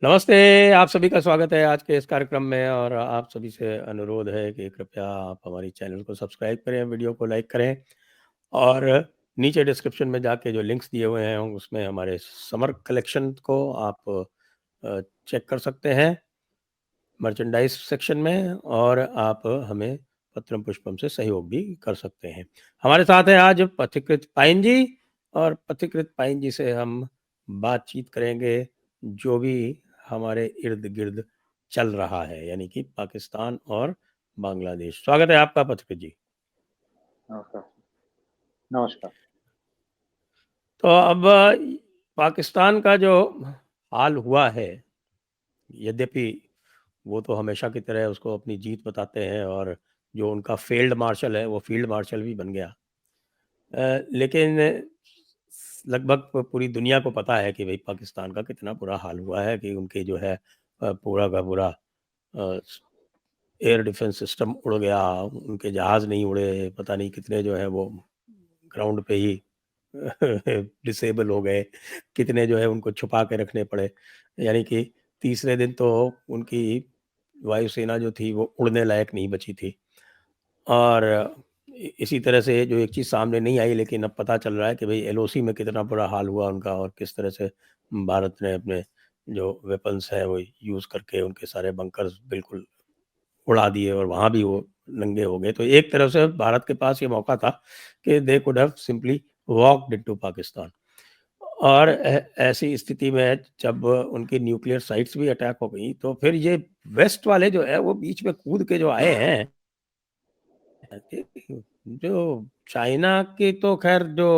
नमस्ते, आप सभी का स्वागत है आज के इस कार्यक्रम में और आप सभी से अनुरोध है कि कृपया आप हमारी चैनल को सब्सक्राइब करें, वीडियो को लाइक करें और नीचे डिस्क्रिप्शन में जाके जो लिंक्स दिए हुए हैं उसमें हमारे समर कलेक्शन को आप चेक कर सकते हैं मर्चेंडाइज सेक्शन में और आप हमें पत्रम पुष्पम से सहयोग भी कर सकते हैं। हमारे साथ है आज पथिकृत पाइन जी और पथिकृत पाइन जी से हम बातचीत करेंगे जो भी हमारे इर्द-गिर्द चल रहा है, यानी कि पाकिस्तान और बांग्लादेश। स्वागत है आपका पथिकृत जी। नमस्कार। नमस्कार। तो अब पाकिस्तान का जो हाल हुआ है, यद्यपि वो तो हमेशा की तरह उसको अपनी जीत बताते हैं और जो उनका फील्ड मार्शल है, वो फील्ड मार्शल भी बन गया। लेकिन लगभग पूरी दुनिया को पता है कि भई पाकिस्तान का कितना बुरा हाल हुआ है कि उनके जो है पूरा का पूरा एयर डिफेंस सिस्टम उड़ गया, उनके जहाज़ नहीं उड़े, पता नहीं कितने जो है वो ग्राउंड पे ही डिसेबल हो गए, कितने जो है उनको छुपा के रखने पड़े। यानी कि तीसरे दिन तो उनकी वायुसेना जो थी वो उड़ने लायक नहीं बची थी। और इसी तरह से जो एक चीज़ सामने नहीं आई लेकिन अब पता चल रहा है कि भई एलओसी में कितना बुरा हाल हुआ उनका और किस तरह से भारत ने अपने जो वेपन्स हैं वो यूज़ करके उनके सारे बंकर्स बिल्कुल उड़ा दिए और वहाँ भी वो नंगे हो गए। तो एक तरफ से भारत के पास ये मौका था कि they could have simply walked into Pakistan और ऐसी स्थिति में जब उनकी न्यूक्लियर साइट्स भी अटैक हो गई तो फिर ये वेस्ट वाले जो है वो बीच में कूद के जो आए हैं जो चाइना की तो खैर जो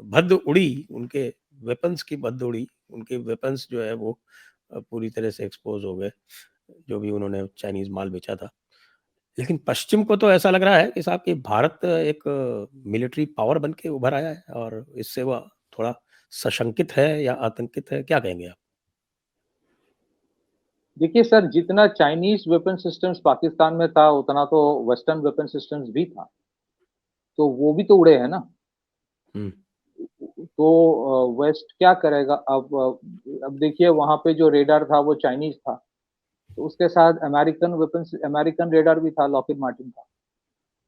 भद्द उड़ी, उनके वेपन्स की भद्द उड़ी, उनके वेपन्स जो है वो पूरी तरह से एक्सपोज़ हो गए, जो भी उन्होंने चाइनीज़ माल बेचा था। लेकिन पश्चिम को तो ऐसा लग रहा है कि साहब कि भारत एक मिलिट्री पावर बन के उभर आया है और इससे वो थोड़ा सशंकित है या आतंकित है, क्या कहेंगे आप? देखिए सर, जितना चाइनीज़ वेपन सिस्टम्स पाकिस्तान में था, उतना तो वेस्टर्न वेपन सिस्टम्स भी था। तो वो भी तो उड़े हैं ना। हुँ। तो वेस्ट क्या करेगा अब देखिए वहाँ पे जो रेडार था वो चाइनीज़ था। तो उसके साथ अमेरिकन रेडार भी था, लॉकहीड मार्टिन का।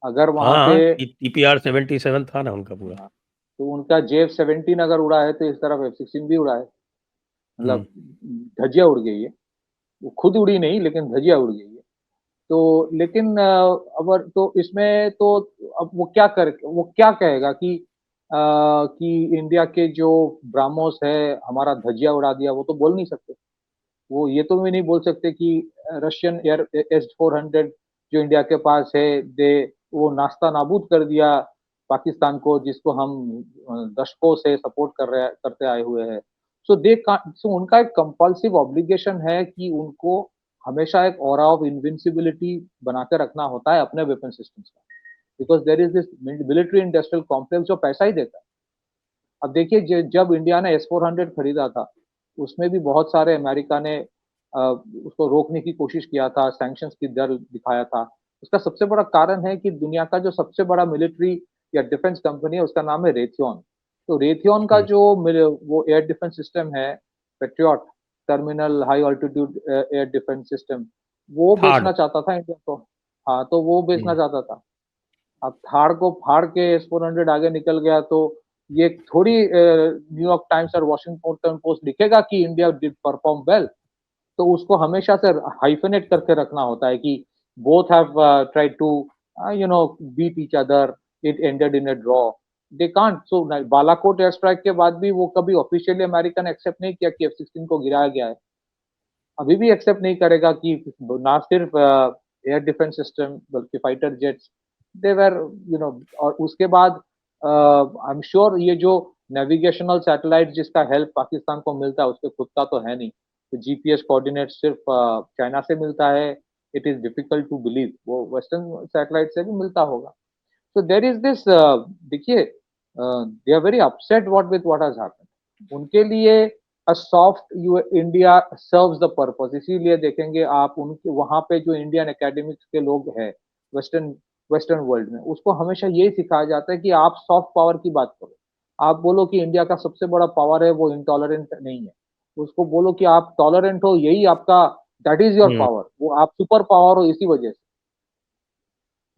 अगर वहाँ पे हाँ, टीपीआर 77 था ना उनका पूरा। हाँ, तो उनका जेफ-17 अगर उड़ा है तो इस तरफ F-16 भी उड़ा है। हुँ। मतलब धज्जियाँ उड़ गई है। वो खुद उड़ी नहीं लेकिन धज्जियाँ उड़ गई है। तो लेकिन अगर तो इसमें तो अब वो क्या कहेगा कि इंडिया के जो ब्रह्मोस है, हमारा धज्जियाँ उड़ा दिया, वो तो बोल नहीं सकते। वो ये तो भी नहीं बोल सकते कि रशियन एयर एस-400 जो इंडिया के पास है, वो नास्ता-नाबूद कर दिया पाकिस्तान को, जिसको हम दशकों से सपोर्ट करते आए हुए हैं। सो उनका एक कंपल्सिव ऑब्लिगेशन है कि उनको हमेशा एक ऑरा ऑफ इनविंसिबिलिटी बना के रखना होता है अपने वेपन सिस्टम्स का, because there is this military industrial complex जो पैसा ही देता है। अब देखिए जब इंडिया ने एस-400 खरीदा था, उसमें भी बहुत सारे अमेरिका ने उसको रोकने की कोशिश किया था, सैंक्शंस की डर दिखाया था। उसका सबसे बड़ा कारण है कि दुनिया का जो सबसे बड़ा मिलिट्री या डिफेंस कंपनी है, उसका नाम है रेथियॉन। तो रेथियॉन का हुँ। जो वो एयर डिफेंस सिस्टम है, patriot terminal high altitude air defence system, वो थार्ड। बेचना चाहता था इंडिया को। हाँ, तो वो बेचना हुँ। चाहता था। अब थार को फाड़ के एस-400 आगे निकल गया तो ये थोड़ी न्यूयॉर्क टाइम्स और वाशिंगटन पोस्ट लिखेगा कि इंडिया डिड परफॉर्म वेल। तो उसको हमेशा से हाइफेनेट करके रखना होता है कि both have tried to beat each other, it ended in a draw. They can't. So Balakot air strike के बाद भी वो कभी ऑफिशियली अमेरिका ने एक्सेप्ट नहीं किया कि F-16 को गिराया गया है। अभी भी एक्सेप्ट नहीं करेगा कि ना सिर्फ एयर डिफेंस सिस्टम बल्कि फाइटर जेट्स दे वर और उसके बाद आई एम श्योर ये जो नेविगेशनल सैटेलाइट जिसका हेल्प पाकिस्तान को मिलता है उसके खुद का तो है नहीं। तो जीपीएस कोऑर्डिनेट सिर्फ चाइना से मिलता है। It is difficult to believe वो वेस्टर्न सैटेलाइट से भी मिलता होगा। So there is this देखिए they are very upset what has happened। उनके लिए a soft India serves the purpose। इसीलिए देखेंगे आप उनके वहाँ पे जो इंडियन एकेडमिक्स के लोग हैं वेस्टर्न वेस्टर्न वर्ल्ड में उसको हमेशा यही सिखाया जाता है कि आप सॉफ्ट पावर की बात करो। आप बोलो कि इंडिया का सबसे बड़ा पावर है वो इंटॉलरेंट नहीं है। उसको बोलो कि आप टॉलरेंट हो, यही आपका, that is your hmm. Power, वो आप सुपर पावर हो इसी वजह से।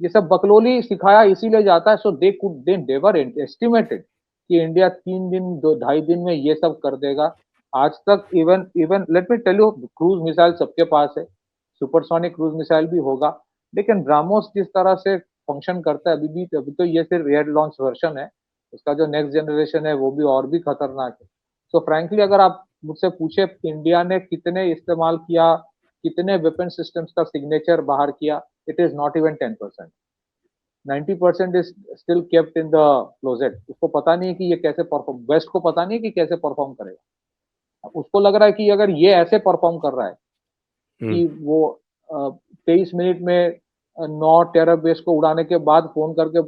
ये सब बकलोली सिखाया इसीलिए जाता है, सो दे नेवर एस्टिमेटेड कि इंडिया 3 दिन 2 ढाई दिन में ये सब कर देगा। आज तक even even let me tell you, cruise missile सबके पास है, सुपरसोनिक क्रूज मिसाइल भी होगा, लेकिन ब्राह्मोस जिस तरह से फंक्शन करता है अभी तो ये सिर्फ एयर लॉन्च वर्जन है, उसका जो नेक्स्ट जनरेशन है वो भी और भी खतरनाक है। सो फ्रैंकली अगर आप मुझसे पूछे इंडिया ने कितने इस्तेमाल किया, कितने वेपन सिस्टम्स का सिग्नेचर बाहर किया, it is not even 10%. 90% is still kept in the closet. उसको पता नहीं है कि ये कैसे परफॉर्म, वेस्ट को पता नहीं है कि कैसे परफॉर्म करेगा। उसको लग रहा है कि अगर ये ऐसे परफॉर्म कर रहा है हम्म। कि वो 23 मिनट में 9 टेरर बेस को उड़ाने के बाद फोन करके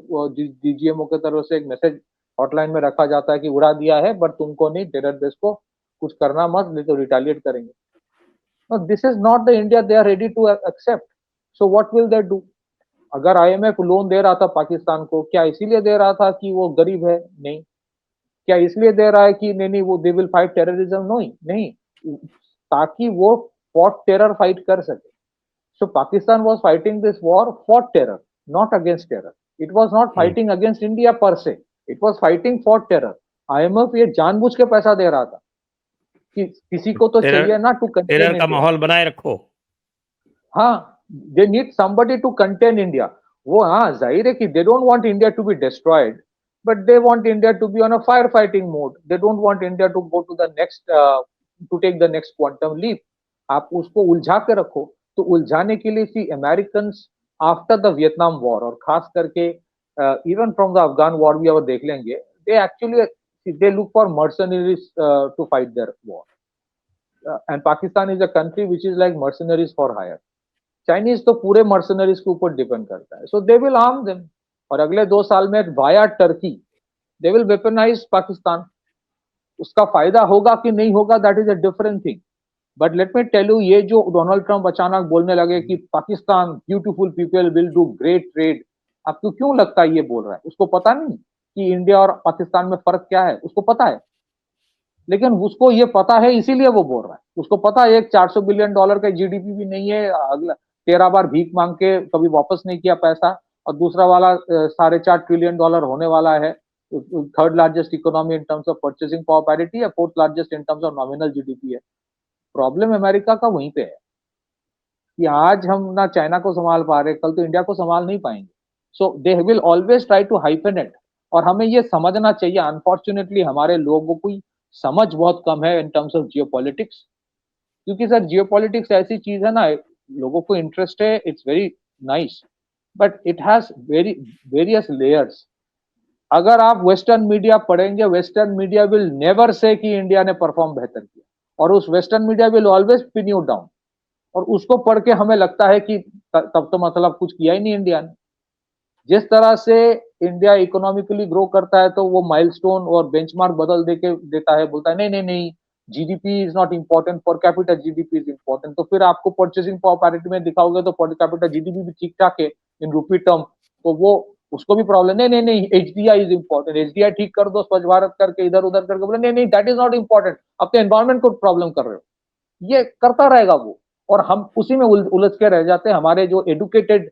डीजीएमओ की तरफ से एक मैसेज हॉटलाइन में रखा जाता है कि उड़ा दिया है, बट तुमको नहीं, टेरर बेस को कुछ करना मत, नहीं तो रिटालिएट करेंगे। No, this is not the India they are ready to accept. So what will they do? अगर आईएमएफ लोन दे रहा था पाकिस्तान को, क्या इसीलिए दे रहा था कि वो गरीब है? नहीं। क्या इसलिए दे रहा है कि नहीं नहीं वो दे विल फाइट टेररिज्म? नहीं नहीं, ताकि वो फॉर टेरर फाइट कर सके। So Pakistan was fighting this war for terror, not against terror. It was not hmm. Fighting against India per se, it was fighting for terror. IMF ये जानबूझ के पैसा दे रहा था कि किसी को तो टेरर चाहिए ना टू टेरर कंटेन का इंडिया। माहौल बनाए रखो। हाँ, they need somebody to contain India. वो हाँ जाहिर है कि they don't want India to be destroyed, but they want India to be on a fire fighting mode. They don't want India to go to the next, to take the next quantum leap. आप उसको उलझा के रखो। तो उलझाने के लिए see American after the Vietnam war, और खास करके even from the Afghan war भी अगर देख लेंगे, they actually they look for mercenaries to fight their war, and Pakistan is a country which is like mercenaries for hire. Chinese तो पूरे mercenaries के ऊपर डिपेंड करता है, so they will arm them. और अगले 2 साल में via Turkey they will weaponize Pakistan. उसका फायदा होगा कि नहीं होगा, that is a different thing. But let me tell you, ये जो डोनाल्ड ट्रंप अचानक बोलने लगे कि Pakistan beautiful people will do great trade, आपको क्यों लगता है ये बोल रहा है? उसको पता नहीं कि इंडिया और पाकिस्तान में फर्क क्या है? उसको पता है, लेकिन उसको ये पता है इसीलिए वो बोल रहा है। उसको पता है एक $400 बिलियन का जीडीपी भी नहीं है, अगला 13 बार भीख मांग के कभी वापस नहीं किया पैसा, और दूसरा वाला $4.5 ट्रिलियन होने वाला है। Third largest economy in terms of purchasing power parity है, fourth largest in terms of nominal GDP है। प्रॉब्लम अमेरिका का वहीं पे है कि आज हम ना चाइना को संभाल पा रहे, कल तो इंडिया को संभाल नहीं पाएंगे। So they will always try to hyphenate. और हमें ये समझना चाहिए, अनफॉर्चुनेटली हमारे लोगों को समझ बहुत कम है इन टर्म्स ऑफ जियोपॉलिटिक्स। क्योंकि सर जियोपॉलिटिक्स ऐसी चीज है ना, लोगों को इंटरेस्ट है, it's very nice, but it has various layers. अगर आप वेस्टर्न मीडिया पढ़ेंगे, western media will never say कि इंडिया ने परफॉर्म बेहतर किया, और उस western media will always pin you down. और उसको पढ़ के हमें लगता है कि तब तो मतलब कुछ किया ही नहीं इंडिया ने। जिस तरह से इंडिया इकोनॉमिकली ग्रो करता है तो वो माइलस्टोन और बेंचमार्क बदल दे के देता है, बोलता है नहीं नहीं नहीं, GDP is not important, per capita GDP is important. तो फिर आपको परचेसिंग पावर पैरिटी में दिखाओगे तो पर कैपिटा जीडीपी भी ठीक ठाक है इन रूपी टर्म, तो वो उसको भी प्रॉब्लम, नहीं नहीं नहीं एचडीआई इज इम्पोर्टेंट, एचडीआई ठीक कर दो, स्वच्छ भारत करके इधर उधर करके बोले नहीं नहीं दैट इज नॉट इम्पोर्टेंट, अपने एनवायरमेंट को प्रॉब्लम कर रहे हो। ये करता रहेगा वो, और हम उसी में उलझ के रह जाते हैं। हमारे जो एडुकेटेड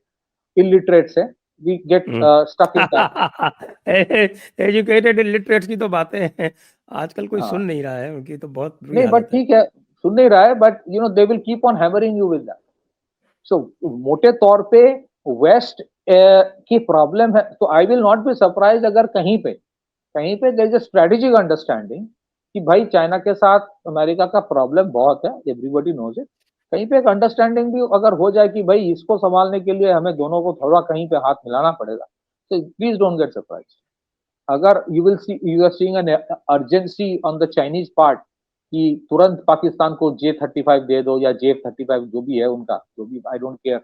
इलिटरेट्स है, we get stuck in that. Educated illiterates की तो बातें हैं, आजकल कोई सुन हाँ, नहीं रहा है, उनकी तो बहुत बुरी नहीं बट हालत है। ठीक है, सुन नहीं रहा है, but you know they will keep on hammering you with that. So मोटे तौर पे वेस्ट की प्रॉब्लम है, तो I will not be surprise अगर कहीं पे there is a strategic understanding कि भाई चाइना के साथ अमेरिका का प्रॉब्लम बहुत है, एवरीबॉडी नोज इट। कहीं पे एक अंडरस्टैंडिंग भी अगर हो जाए कि भाई इसको संभालने के लिए हमें दोनों को थोड़ा कहीं पे हाथ मिलाना पड़ेगा, तो प्लीज डोंट गेट सरप्राइज। अगर you are seeing an urgency on the Chinese part कि तुरंत पाकिस्तान को J-35 दे दो, या J-35 जो भी है उनका, जो भी, आई डोंट केयर,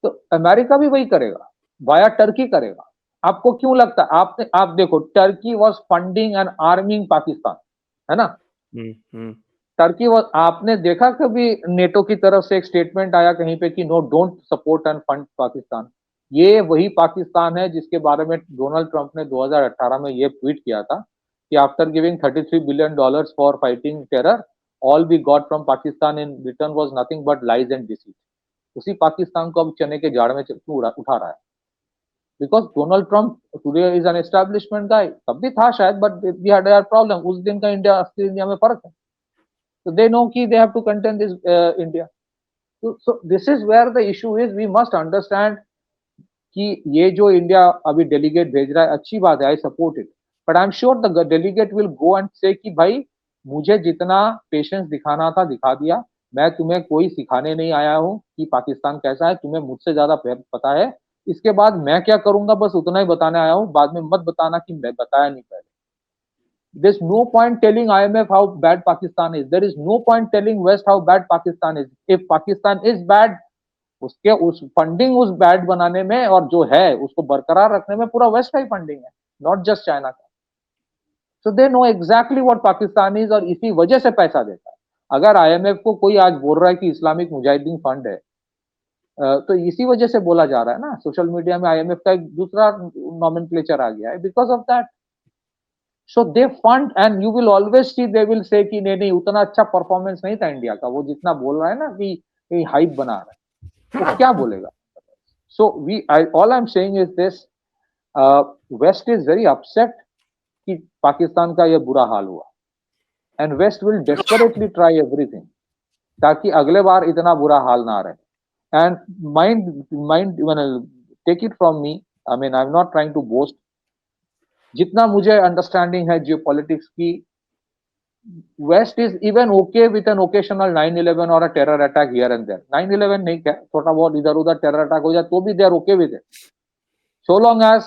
तो अमेरिका भी वही करेगा, वाया टर्की करेगा। आपको क्यों लगता है? आप देखो, Turkey was funding and arming Pakistan, है ना? हम्म। टर्की वाज, आपने देखा कभी नेटो की तरफ से एक स्टेटमेंट आया कहीं पे कि no don't support and fund Pakistan? ये वही पाकिस्तान है जिसके बारे में डोनाल्ड ट्रंप ने 2018 में ये ट्वीट किया था कि after giving $33 billion for fighting terror, all we got from Pakistan in return was nothing but lies and deceit. उसी पाकिस्तान को अब चने के झाड़ में क्यों उठा रहा है? Because Donald Trump today is an establishment guy, तब भी था शायद, but we had our problem. उस दिन का इंडिया असली इंडिया में फर्क है। So they know कि they have to contain this India. So this is where the issue is. We must understand कि ये जो इंडिया अभी डेलीगेट भेज रहा है अच्छी बात है, I support it, but I am sure the delegate will go and से कि भाई मुझे जितना पेशेंस दिखाना था दिखा दिया, मैं तुम्हें कोई सिखाने नहीं आया हूँ कि पाकिस्तान कैसा है, तुम्हें मुझसे ज्यादा पता है, इसके बाद मैं क्या करूंगा बस उतना ही बताने आया हूँ, बाद में मत बताना कि मैं बताया नहीं पहले। There's no point telling IMF how bad Pakistan is. There is no point telling West how bad Pakistan is. If Pakistan is bad, उसके उस फंडिंग उस बैड बनाने में और जो है उसको बरकरार रखने में पूरा वेस्ट का ही फंडिंग है, नॉट जस्ट चाइना का। So they know exactly what Pakistan is, और इसी वजह से पैसा देता है। अगर आईएमएफ को कोई आज बोल रहा है कि इस्लामिक मुजाहिदीन फंड है, तो इसी वजह से बोला जा रहा है ना, सोशल मीडिया में आईएमएफ का एक दूसरा नॉमेनक्लेचर आ गया है because of that. So they fund and you will always see they will say कि नहीं नहीं उतना अच्छा परफॉर्मेंस नहीं था इंडिया का, वो जितना बोल रहा है ना कि हाइप बना रहा है, वो क्या बोलेगा? So all I am saying is this, west is very upset कि पाकिस्तान का ये बुरा हाल हुआ, and west will desperately try everything ताकि अगले बार इतना बुरा हाल ना रहे। And mind take it from me, I mean I am not trying to boast, जितना मुझे अंडरस्टैंडिंग है जियो पॉलिटिक्स की, west is even okay with an occasional 9/11 और a terror attack here and there. 9/11 नहीं, क्या थोड़ा बहुत इधर उधर टेरर अटैक हो जाए तो भी they are okay with it, so long as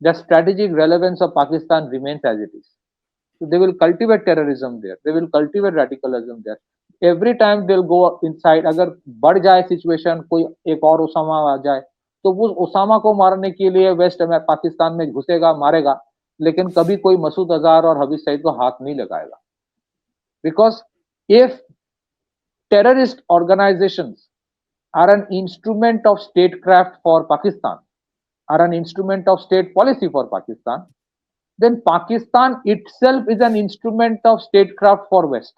the strategic relevance of Pakistan remains as it is. So they will cultivate terrorism there, they will cultivate radicalism there. Every time they'll go inside, अगर बढ़ जाए situation, कोई एक और Osama आ जाए, तो वो Osama को मारने के लिए वेस्ट में पाकिस्तान में घुसेगा, मारेगा, लेकिन कभी कोई मसूद अजहर और हफीज सईद को हाथ नहीं लगाएगा। Because if terrorist organizations are an instrument of statecraft for Pakistan, are an instrument of state policy for Pakistan, then Pakistan itself is an instrument of statecraft for West.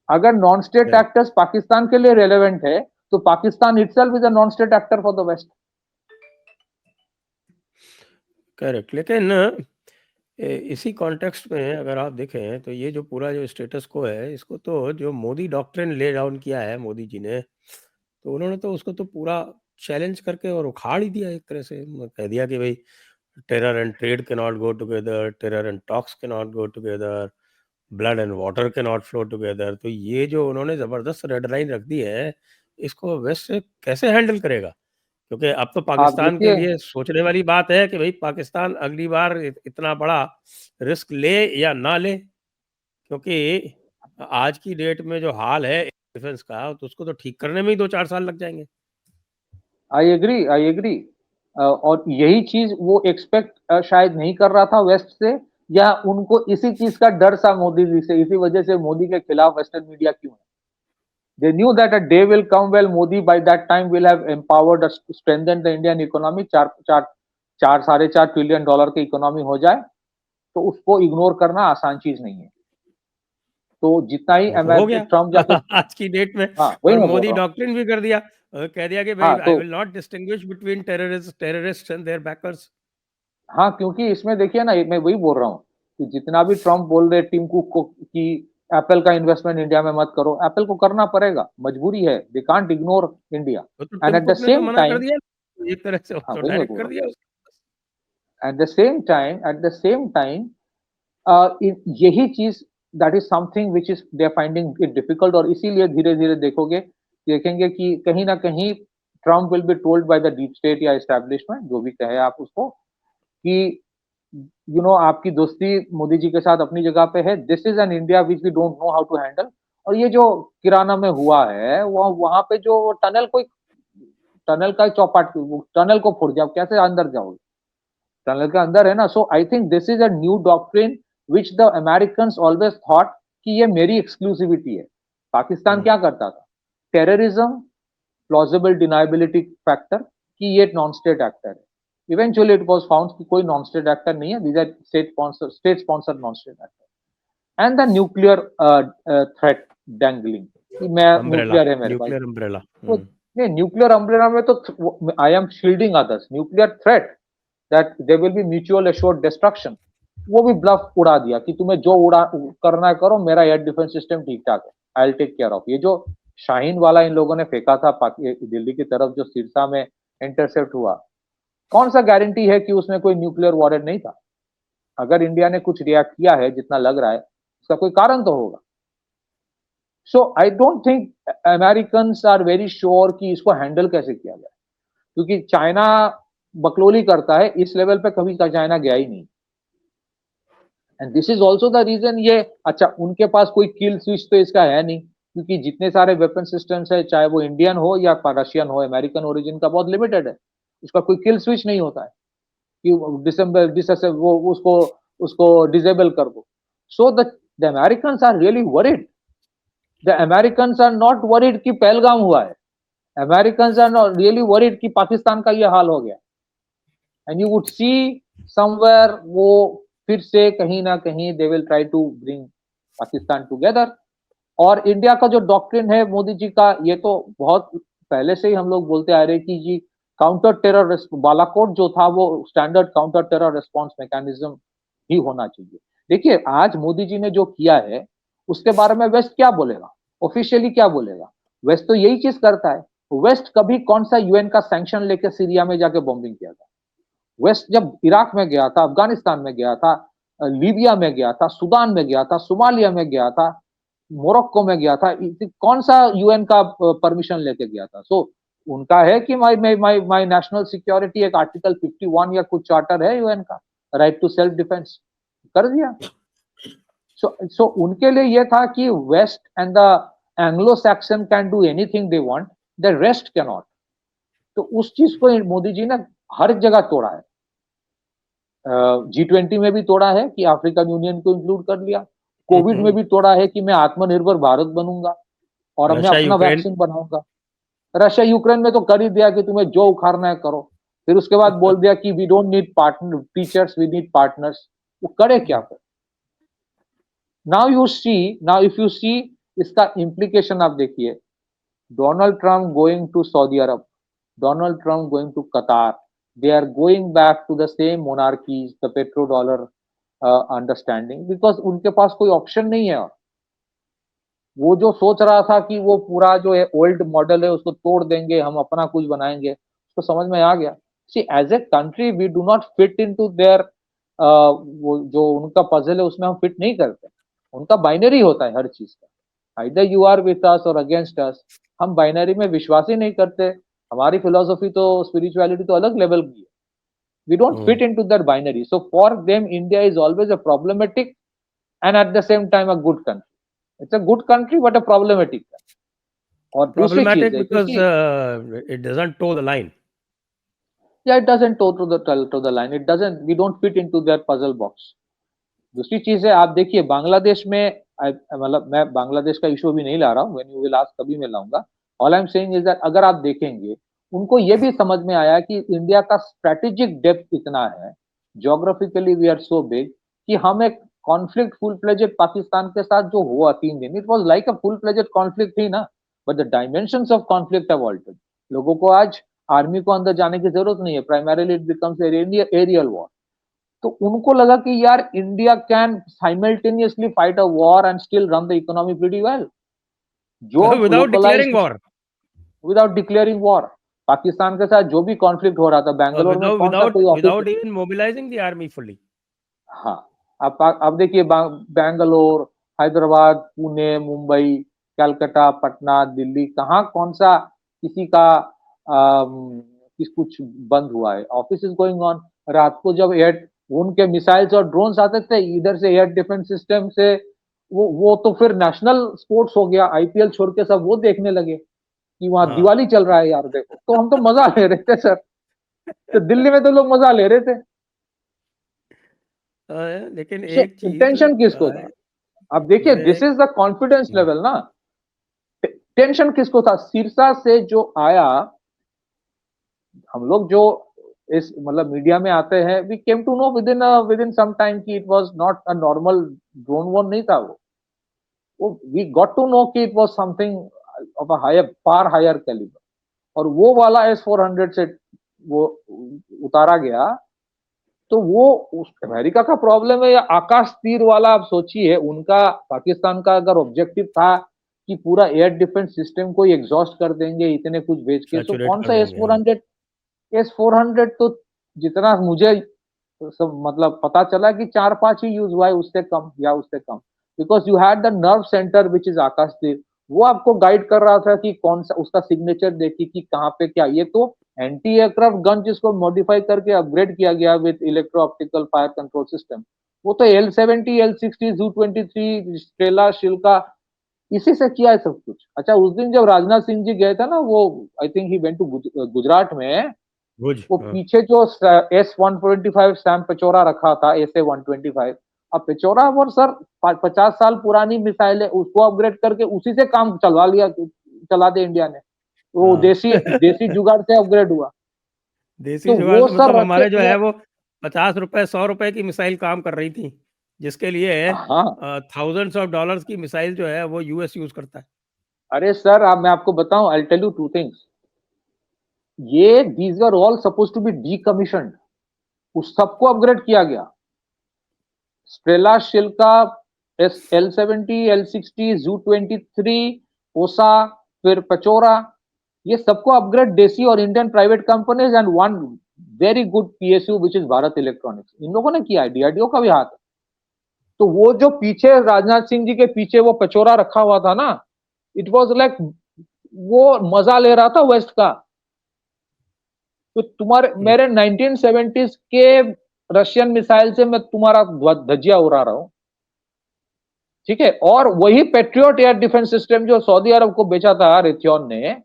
अगर नॉन स्टेट एक्टर्स पाकिस्तान के लिए relevant है तो Pakistan itself is a non state actor for the west. Correct, लेकिन इसी context में अगर आप देखें तो ये जो पूरा जो स्टेटस को है, इसको तो जो मोदी डॉक्ट्रिन ले डाउन किया है मोदी जी ने, तो उन्होंने तो उसको तो पूरा चैलेंज करके और उखाड़ ही दिया एक तरह से। कह दिया कि भाई terror and trade can not go together, terror and talks can not go together, blood and water can not flow together. तो ये जो उन्होंने ज़बरदस्त रेड लाइन रख दी है, इसको वेस्ट कैसे हैंडल करेगा? क्योंकि अब तो आप पाकिस्तान के देखिए, लिए सोचने वाली बात है कि भाई पाकिस्तान अगली बार इतना बड़ा रिस्क ले या ना ले, क्योंकि आज की डेट में जो हाल है डिफेंस का, तो उसको तो ठीक करने में ही 2-4 साल लग जाएंगे। आई एग्री, और यही चीज वो एक्सपेक्ट शायद नहीं कर रहा था वेस्ट से, या उनको इसी चीज का डर था मोदी जी से, इसी वजह से मोदी के खिलाफ वेस्टर्न मीडिया क्यों है। They knew that a day will come when Modi by that time will have empowered us to strengthen the Indian economy, 4.5 trillion dollar की इकोनॉमी हो जाए, तो उसको इग्नोर करना आसान चीज नहीं है। तो जितना ही वो तो हो गया ट्रम्प जाके आज की डेट में, हाँ वही और मैं बोल मोदी रहा हूँ। डॉक्ट्रिन भी कर दिया, कह दिया कि भाई हाँ आई तो will not distinguish between terrorist and their backers. हाँ, क्योंकि इसमें देखिए ना, मैं वही बोल रहा हूँ कि जितना भी ट्रम्प बोल रहे टीम कुक को कि एप्पल का इन्वेस्टमेंट इंडिया में मत करो, एप्पल को करना पड़ेगा, मजबूरी है, दे कांट इग्नोर इंडिया। वो तो एंड टिम कुक ने तो मना कर दिया एक तरह से, वो हाँ तो वही मैं डायरेक्ट बोल कर रहा हूँ, दिया। at the same time यही चीज that is something which is they are finding it difficult, और इसीलिए धीरे धीरे देखेंगे कि कहीं ना कहीं Trump will be told by the deep state या एस्टेब्लिशमेंट, जो भी कहे आप उसको, कि आपकी दोस्ती मोदी जी के साथ अपनी जगह पे है, this is an India which we don't know how to handle. और ये जो किराना में हुआ है, वो वहां पे जो टनल का चौपाट, टनल को फोड़ जाओ, कैसे अंदर जाओगे? टनल के अंदर है ना। So I think this is a new doctrine which the American always thought कि ये मेरी एक्सक्लूसिविटी है। पाकिस्तान क्या करता था? टेररिज्म, प्लॉजिबल डिनाइबिलिटी फैक्टर, कि ये नॉन स्टेट एक्टर है। इवेंचुअली इट वाज फाउंड कि कोई नॉन स्टेट एक्टर नहीं है, these are state sponsored non state actor. And the nuclear threat dangling कि मैं अम्ब्रेला, न्यूक्लियर है मेरे पास। Nuclear umbrella. वो नहीं, न्यूक्लियर अम्ब्रेला में तो I am shielding others, nuclear threat that there will be mutual assured destruction, वो भी ब्लफ उड़ा दिया कि तुम्हें जो उड़ा करना है करो, मेरा एयर डिफेंस सिस्टम ठीक ठाक है, I will take care of. ये जो शाहीन वाला इन लोगों ने फेंका था दिल्ली की तरफ, जो सिरसा में इंटरसेप्ट हुआ, कौन सा गारंटी है कि उसमें कोई न्यूक्लियर वॉरेंट नहीं था? अगर इंडिया ने कुछ रिएक्ट किया है जितना लग रहा है, उसका कोई कारण तो होगा। So I don't think American are very sure कि इसको हैंडल कैसे किया जाए, क्योंकि चाइना बकलोली करता है, इस लेवल पे कभी चाइना गया ही नहीं। And this is also the reason ये, अच्छा उनके पास कोई किल स्विच तो इसका है नहीं, क्योंकि जितने सारे वेपन सिस्टम्स है, चाहे वो इंडियन हो या रशियन हो, अमेरिकन ओरिजिन का बहुत लिमिटेड है, उसका कोई किल स्विच नहीं होता है कि दिसंबर वो उसको उसको डिसेबल कर दो। So the American are really worried, the American are not worried कि पहलगाम हुआ है, American are not really worried कि पाकिस्तान का ये हाल हो गया। And you would see somewhere वो फिर से कहीं ना कहीं they will try to bring Pakistan together. और इंडिया का जो डॉक्ट्रिन है मोदी जी का, ये तो बहुत पहले से ही हम लोग बोलते आ रहे कि जी काउंटर टेरर, बालाकोट जो था वो standard counter terror response mechanism ही होना चाहिए। देखिए आज मोदी जी ने जो किया है उसके बारे में वेस्ट क्या बोलेगा, ऑफिशियली क्या बोलेगा? वेस्ट तो यही चीज करता है। वेस्ट कभी कौन सा यूएन का सैंक्शन लेके सीरिया में जाके बॉम्बिंग किया था? वेस्ट जब इराक में गया था, अफगानिस्तान में गया था, लीबिया में गया था, सूडान में गया था, सोमालिया में गया था, मोरक्को में गया था, कौन सा यूएन का परमिशन लेके गया था? सो उनका है कि my my my national security, एक आर्टिकल 51 या कुछ चार्टर है यूएन का, राइट टू सेल्फ डिफेंस, कर दिया। सो उनके लिए ये था कि west and the Anglo Saxon can do anything they want, the rest can not. तो उस चीज को मोदी जी ने हर जगह तोड़ा है। G20 में भी तोड़ा है कि अफ्रीकन यूनियन को इंक्लूड कर लिया, कोविड में भी तोड़ा है कि मैं आत्मनिर्भर भारत बनूंगा और मैं रशिया अपना यूक्रेन। वैक्सीन बनाऊंगा। रशिया यूक्रेन में तो कर ही दिया कि तुम्हें जो उखाड़ना है करो, फिर उसके बाद बोल दिया कि we don't need partner teachers, we need partners. वो करे क्या फिर? नाउ इफ यू सी इसका इम्प्लीकेशन आप देखिए, Donald Trump going to Saudi Arabia, Donald Trump going to Qatar, they are going back to the same monarchies, the petrodollar understanding, because उनके पास कोई option नहीं है। वो जो सोच रहा था कि वो पूरा जो है ओल्ड मॉडल है उसको तोड़ देंगे, हम अपना कुछ बनाएंगे, उसको समझ में आ गया। See as a country we do not fit into there, वो जो उनका पजल है उसमें हम फिट नहीं करते। उनका बाइनरी होता है हर चीज का, either you are with us or against अस। हम बाइनरी में विश्वास ही नहीं करते। हमारी फिलोसफी तो, स्पिरिचुअलिटी तो अलग लेवल की है। We don't fit into that binary. So for them, India is always a problematic and at the same time a good country. It's a good country but a problematic country. और दूसरी चीज Problematic है because क्योंकि it doesn't toe the line. yeah, it doesn't toe to the line. It doesn't. We don't fit into their puzzle box. दूसरी चीज है, आप देखिए बांग्लादेश में, मतलब मैं बांग्लादेश का इशू भी नहीं ला रहा हूँ, व्हेन यू विल आस्क कभी मैं लाऊंगा। All I am saying is that अगर आप देखेंगे, उनको ये भी समझ में आया कि इंडिया का स्ट्रेटेजिक डेप्थ इतना है, geographically we are so big, कि हम एक कॉन्फ्लिक्ट फुल फ्लेजेड पाकिस्तान के साथ जो हुआ 3 दिन, it was like a full fledged conflict ही ना, but the dimensions of conflict have altered. लोगों को आज आर्मी को अंदर जाने की जरूरत नहीं है, primarily it becomes aerial war. तो उनको लगा कि यार India can simultaneously fight a war and still run the economy pretty well. जो Without declaring localised, war. Without declaring war, Pakistan के साथ जो भी कॉन्फ्लिक्ट हो रहा था, बैंगलोर में कौन सा कोई office? without even mobilizing the army fully. हाँ, आप देखिए बैंगलोर, हैदराबाद, पुणे, मुंबई, कलकत्ता, पटना, दिल्ली, कहाँ कौन सा किसी का किस कुछ बंद हुआ है? Office is going on. रात को जब एयर उनके मिसाइल्स और ड्रोन्स आते थे इधर से, एयर डिफेंस सिस्टम से, वो तो फिर नेशनल स्पोर्ट्स हो गया, आईपीएल छोड़ के सब वो देखने लगे कि वहां हाँ। दिवाली चल रहा है यार देखो। तो हम तो मजा ले रहे थे सर, तो दिल्ली में तो लोग मजा ले रहे थे। लेकिन सो एक चीज टेंशन किसको था? अब देखिए, मैं this is the confidence level ना। टेंशन किसको था? सिरसा से जो आया, हम लोग जो इस मतलब मीडिया में आते हैं, we came to know within some time कि it was not a normal drone one नहीं था वो वी गॉट टू नो कि it was something of a higher far higher calibre. और वो वाला S-400 से वो उतारा गया, तो वो अमेरिका का प्रॉब्लम है या आकाश तीर वाला? आप सोचिए, उनका पाकिस्तान का अगर ऑब्जेक्टिव था कि पूरा एयर डिफेंस सिस्टम को एग्जॉस्ट कर देंगे इतने कुछ भेज के, तो सैचुरेट कौन कर सा देंगे, हाँ। S-400 तो जितना मुझे सब मतलब पता चला कि 4-5 ही यूज हुआ है, उससे कम या उससे कम। Because you had the nerve centre which is Akashteer, वो आपको गाइड कर रहा था कि कौन सा उसका सिग्नेचर देखिए कि कहाँ पे क्या। ये तो एंटी एयरक्राफ्ट गन जिसको मॉडिफाई करके अपग्रेड किया गया with electro optical fire control system, वो तो L-70 L-60 Zu-23 स्ट्रेला शिल्का इसी से किया है सब कुछ। अच्छा, उस दिन जब राजनाथ सिंह जी गए थे ना, वो I think he went to Gujarat में, भुज, वो हाँ। पीछे जो S-125 सैम पिचोरा रखा था, SA-125, अब पिचोरा वो सर 50 साल पुरानी मिसाइल है, उसको अपग्रेड करके उसी से काम चलवा लिया, चला दे इंडिया ने। वो हाँ। देसी देसी जुगाड़ से अपग्रेड हुआ। देसी तो जुगाड़ वो से सर मतलब रखे हमारे जो वो है वो ₹50 ₹100 की मिसाइल काम कर रही थी, जिसके लिए हाँ, थाउज़ेंड्स ऑफ डॉलर्स की मिसाइल जो है वो यूएस यूज़ करता है। अरे सर अब मैं आपको बताऊं, I tell you two things, ये these are all suppose to be decommissioned, उस सबको अपग्रेड किया गया। स्ट्रेला शिल्का, L-70 L-60 Zu-23 ओसा, फिर पचोरा, ये सबको अपग्रेड देसी और Indian private companies and one very good PSU which is Bharat Electronics, इन लोगों ने किया है। डीआरडीओ का भी हाथ है। तो वो जो पीछे राजनाथ सिंह जी के पीछे वो पचोरा रखा हुआ था ना, इट वॉज लाइक वो मजा ले रहा था वेस्ट का। तो तुम्हारे हुँ। मेरे 1970s के रशियन मिसाइल से मैं तुम्हारा धज्जिया उड़ा रहा हूं, ठीक है। और वही पेट्रियोट एयर डिफेंस सिस्टम जो सऊदी अरब को बेचा था रेथियोन ने,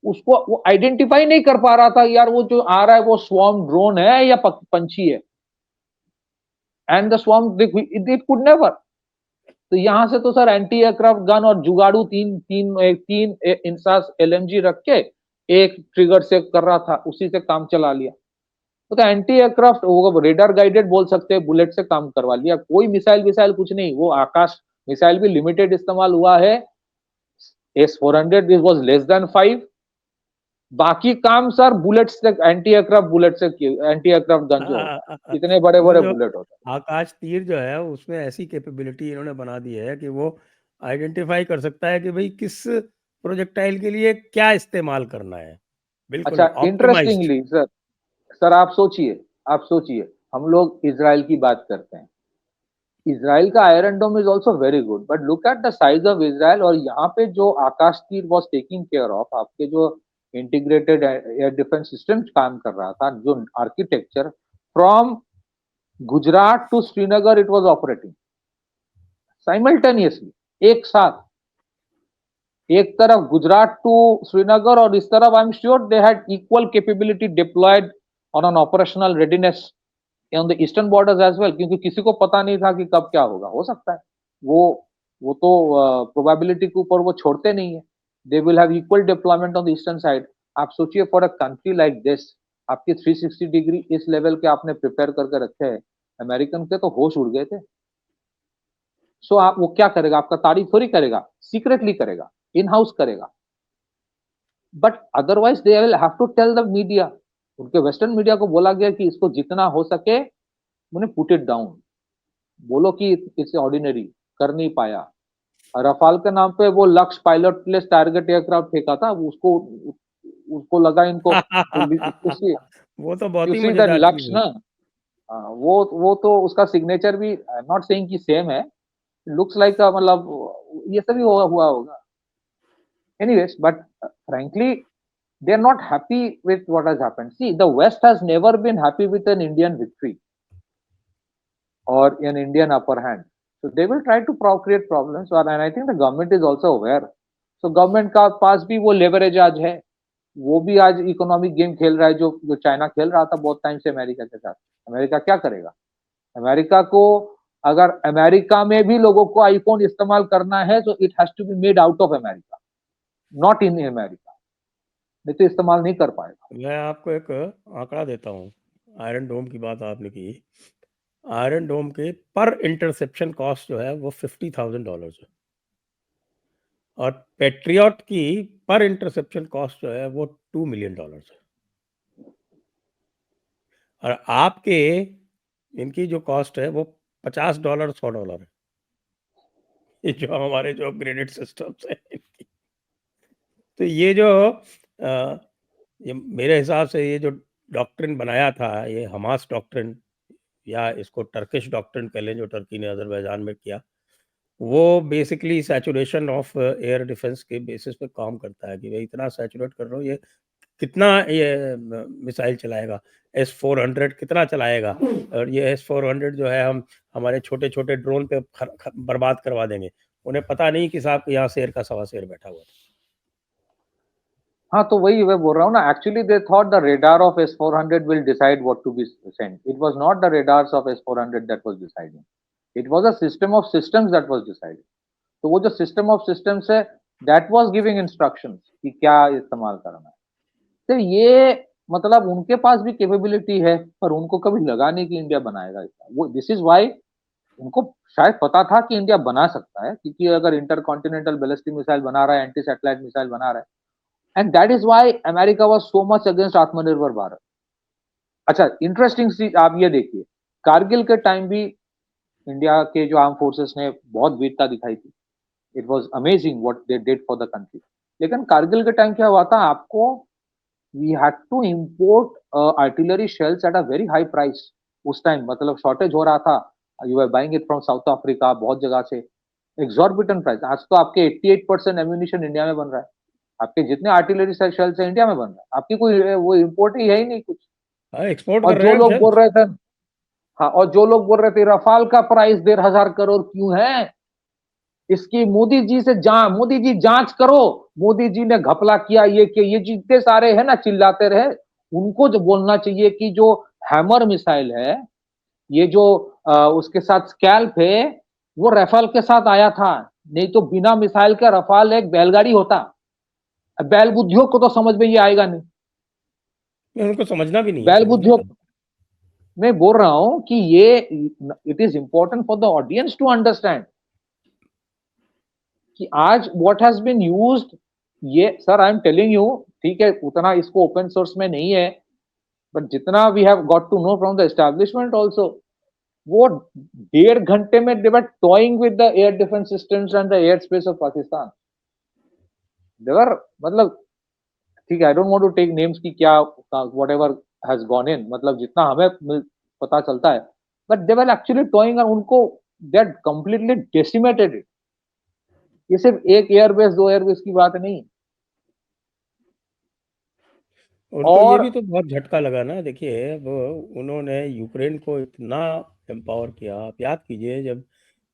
उसको वो आइडेंटिफाई नहीं कर पा रहा था यार, वो जो आ रहा है वो स्वॉर्म ड्रोन है या पंछी है। And the swarm it could never. तो यहां से तो सर एंटी एयरक्राफ्ट गन और जुगाड़ू तीन इंसास LMG रख के एक ट्रिगर से कर रहा था, उसी से काम चला लिया। तो एंटी एयरक्राफ्ट वो रेडर गाइडेड बोल सकते हैं, बुलेट से काम करवा लिया। कोई मिसाइल विसाइल कुछ नहीं, वो आकाश मिसाइल भी लिमिटेड इस्तेमाल हुआ है। S-400 was less than 5। बाकी काम सर बुलेट से, एंटी एयरक्राफ्ट बुलेट से किए, एंटी एयरक्राफ्ट गन जो होता है, इतने बड़े वो बड़े जो बुलेट होते आकाश तीर जो है उसमें ऐसी कैपेबिलिटी इन्होंने बना दी है कि वो आइडेंटिफ़ाई कर सकता है कि भई किस प्रोजेक्टाइल के लिए क्या इस्तेमाल करना है। हैं। अच्छा, बिल्कुल ऑप्टिमाइज़्ड। इंटरेस्टिंगली सर, आप सोचिए, हम लोग इसराइल की बात करते हैं। इसराइल का iron dome is also very good, but look at the size of Israel. और यहाँ पे जो आकाश तीर वॉज टेकिंग केयर ऑफ, आपके जो इंटीग्रेटेड एयर डिफेंस सिस्टम काम कर रहा था, जो architecture from Gujarat to Srinagar it was operating simultaneously, एक साथ। एक तरफ गुजरात टू श्रीनगर और इस तरफ I am sure they had equal capability deployed on an operational readiness on the eastern borders as well, क्योंकि किसी को पता नहीं था कि कब क्या होगा। हो सकता है वो वो तो प्रोबेबिलिटी के ऊपर वो छोड़ते नहीं है। दे will have equal deployment on the eastern side. आप सोचिए for a country like this, आपके 360 डिग्री इस लेवल के आपने प्रिपेयर करके रखे हैं। अमेरिकन के तो होश उड़ गए थे। सो आप वो क्या करेगा, आपका तारीफ थोड़ी करेगा, सीक्रेटली करेगा, इन हाउस करेगा। But otherwise they will have to tell the media. उनके वेस्टर्न मीडिया को बोला गया कि इसको जितना हो सके उन्हें पुट इट डाउन, बोलो कि इट्स ऑर्डिनरी, कर नहीं पाया। रफाल के नाम पे वो लक्ष्य पायलट प्लेस टारगेट एयरक्राफ्ट फेंका था, उसको उसको लगा इनको उसी वो तो बहुत ही उसी द मज़ेदार चीज़ लक्ष्य हुई। ना। वो तो उसका सिग्नेचर भी नॉट सेइंग कि सेम है, लुक्स लाइक मतलब ये सभी हुआ होगा। Anyways, but frankly, they are not happy with what has happened. See, the West has never been happy with an Indian victory or an Indian upper hand. So they will try to create problems, and I think the government is also aware. So government का पास भी वो leverage आज है, वो भी आज economic game खेल रहा है जो जो चाइना खेल रहा था बहुत टाइम से अमेरिका के साथ। अमेरिका क्या करेगा? अमेरिका को अगर अमेरिका में भी लोगों को आईफोन इस्तेमाल करना है, तो it has to be made out of America, not in America. नहीं तो इस्तेमाल नहीं कर पाएगा। मैं आपको एक आंकड़ा देता हूँ। आयरन डोम की बात आपने की। आयरन डोम के पर इंटरसेप्शन कॉस्ट जो है वो $50,000 है, और पेट्रियट की पर इंटरसेप्शन कॉस्ट जो है वो $2 मिलियन है। और आपके इनकी जो कॉस्ट है वो $50 $100 है। ये जो हमारे जो अपग्रेडेड सिस्टम्स है इनकी। तो ये जो ये मेरे हिसाब से ये जो डॉक्ट्रिन बनाया था, ये हमास डॉक्ट्रिन, या इसको टर्किश डॉक्ट्रिन कह लें, जो टर्की ने अज़रबैजान में किया, वो basically saturation of air defence के बेसिस पे काम करता है कि भाई इतना सैचुरेट कर रहा हूँ, ये कितना ये मिसाइल चलाएगा, S-400 कितना चलाएगा, और ये S-400 जो है हम हमारे छोटे छोटे ड्रोन पे बर्बाद करवा देंगे। उन्हें पता नहीं कि साहब यहाँ शेर का सवा शेर बैठा हुआ है। हाँ, तो वही मैं बोल रहा हूँ ना, actually they thought the radar of S-400 will decide what to be sent. It was not the radars of S-400 that was deciding, it was a system of systems that was deciding. तो वो जो system of systems है, that was giving instructions कि क्या इस्तेमाल करना है। तो ये मतलब उनके पास भी कैपेबिलिटी है, पर उनको कभी लगा नहीं कि इंडिया बनाएगा इसका। वो दिस इज व्हाई उनको शायद पता था कि इंडिया बना सकता है, क्योंकि अगर इंटरकॉन्टिनेंटल बैलिस्टिक मिसाइल बना रहा है, एंटी सैटेलाइट मिसाइल बना रहा है, and that is why America was so much against आत्मनिर्भर भारत। अच्छा, इंटरेस्टिंग चीज आप ये देखिए, कारगिल के टाइम भी इंडिया के जो आर्म फोर्सेस ने बहुत वीरता दिखाई थी। It was amazing what they did for the country. लेकिन कारगिल के टाइम क्या हुआ था आपको, we had to import artillery shells at a very high price. उस टाइम मतलब शॉर्टेज हो रहा था, you are buying it from South Africa, बहुत जगह से एक्सॉर्बिटेंट प्राइस। आज तो आपके 88% एम्यूनिशन इंडिया में बन रहा है, आपके जितने आर्टिलरी शेल्स है इंडिया में बन रहा है, आपकी कोई वो इम्पोर्ट ही है ही नहीं कुछ। हाँ, एक्सपोर्ट और कर रहे जो हैं हम लोग बोल शायद। रहे थे, हाँ, और जो लोग बोल रहे थे रफाल का प्राइस 1,500 करोड़ क्यों है, इसकी मोदी जी से मोदी जी जांच करो, मोदी जी ने घपला किया, ये जितने सारे है ना चिल्लाते रहे, उनको जो बोलना चाहिए कि जो हैमर मिसाइल है, ये जो उसके साथ स्कैल्प है, वो रफाल के साथ आया था। नहीं तो बिना मिसाइल के रफाल एक बैलगाड़ी होता। बैल बुद्धियों को तो समझ में ये आएगा नहीं। उनको समझना भी नहीं है, बैल समझना बुद्धियों क्या है। मैं बोल रहा हूं कि ये it is important for the audience to understand कि आज व्हाट हैज बीन यूज्ड, ये sir I am telling you, ठीक है उतना इसको ओपन सोर्स में नहीं है, बट जितना we have got to know from the establishment also, वो 1.5 घंटे में they were toying with the air defence systems and the air space of Pakistan. They were मतलब, ठीक है, I don't want to take names की क्या whatever has gone in, मतलब जितना हमें पता चलता है, but they were actually toing, और उनको दैट कंप्लीटली डेसिमेटेड इट। ये सिर्फ एक एयरबेस दो एयरबेस की बात नहीं। उनको ये और भी तो बहुत झटका लगा ना। देखिए, वो उन्होंने यूक्रेन को इतना एम्पावर किया। आप याद कीजिए, जब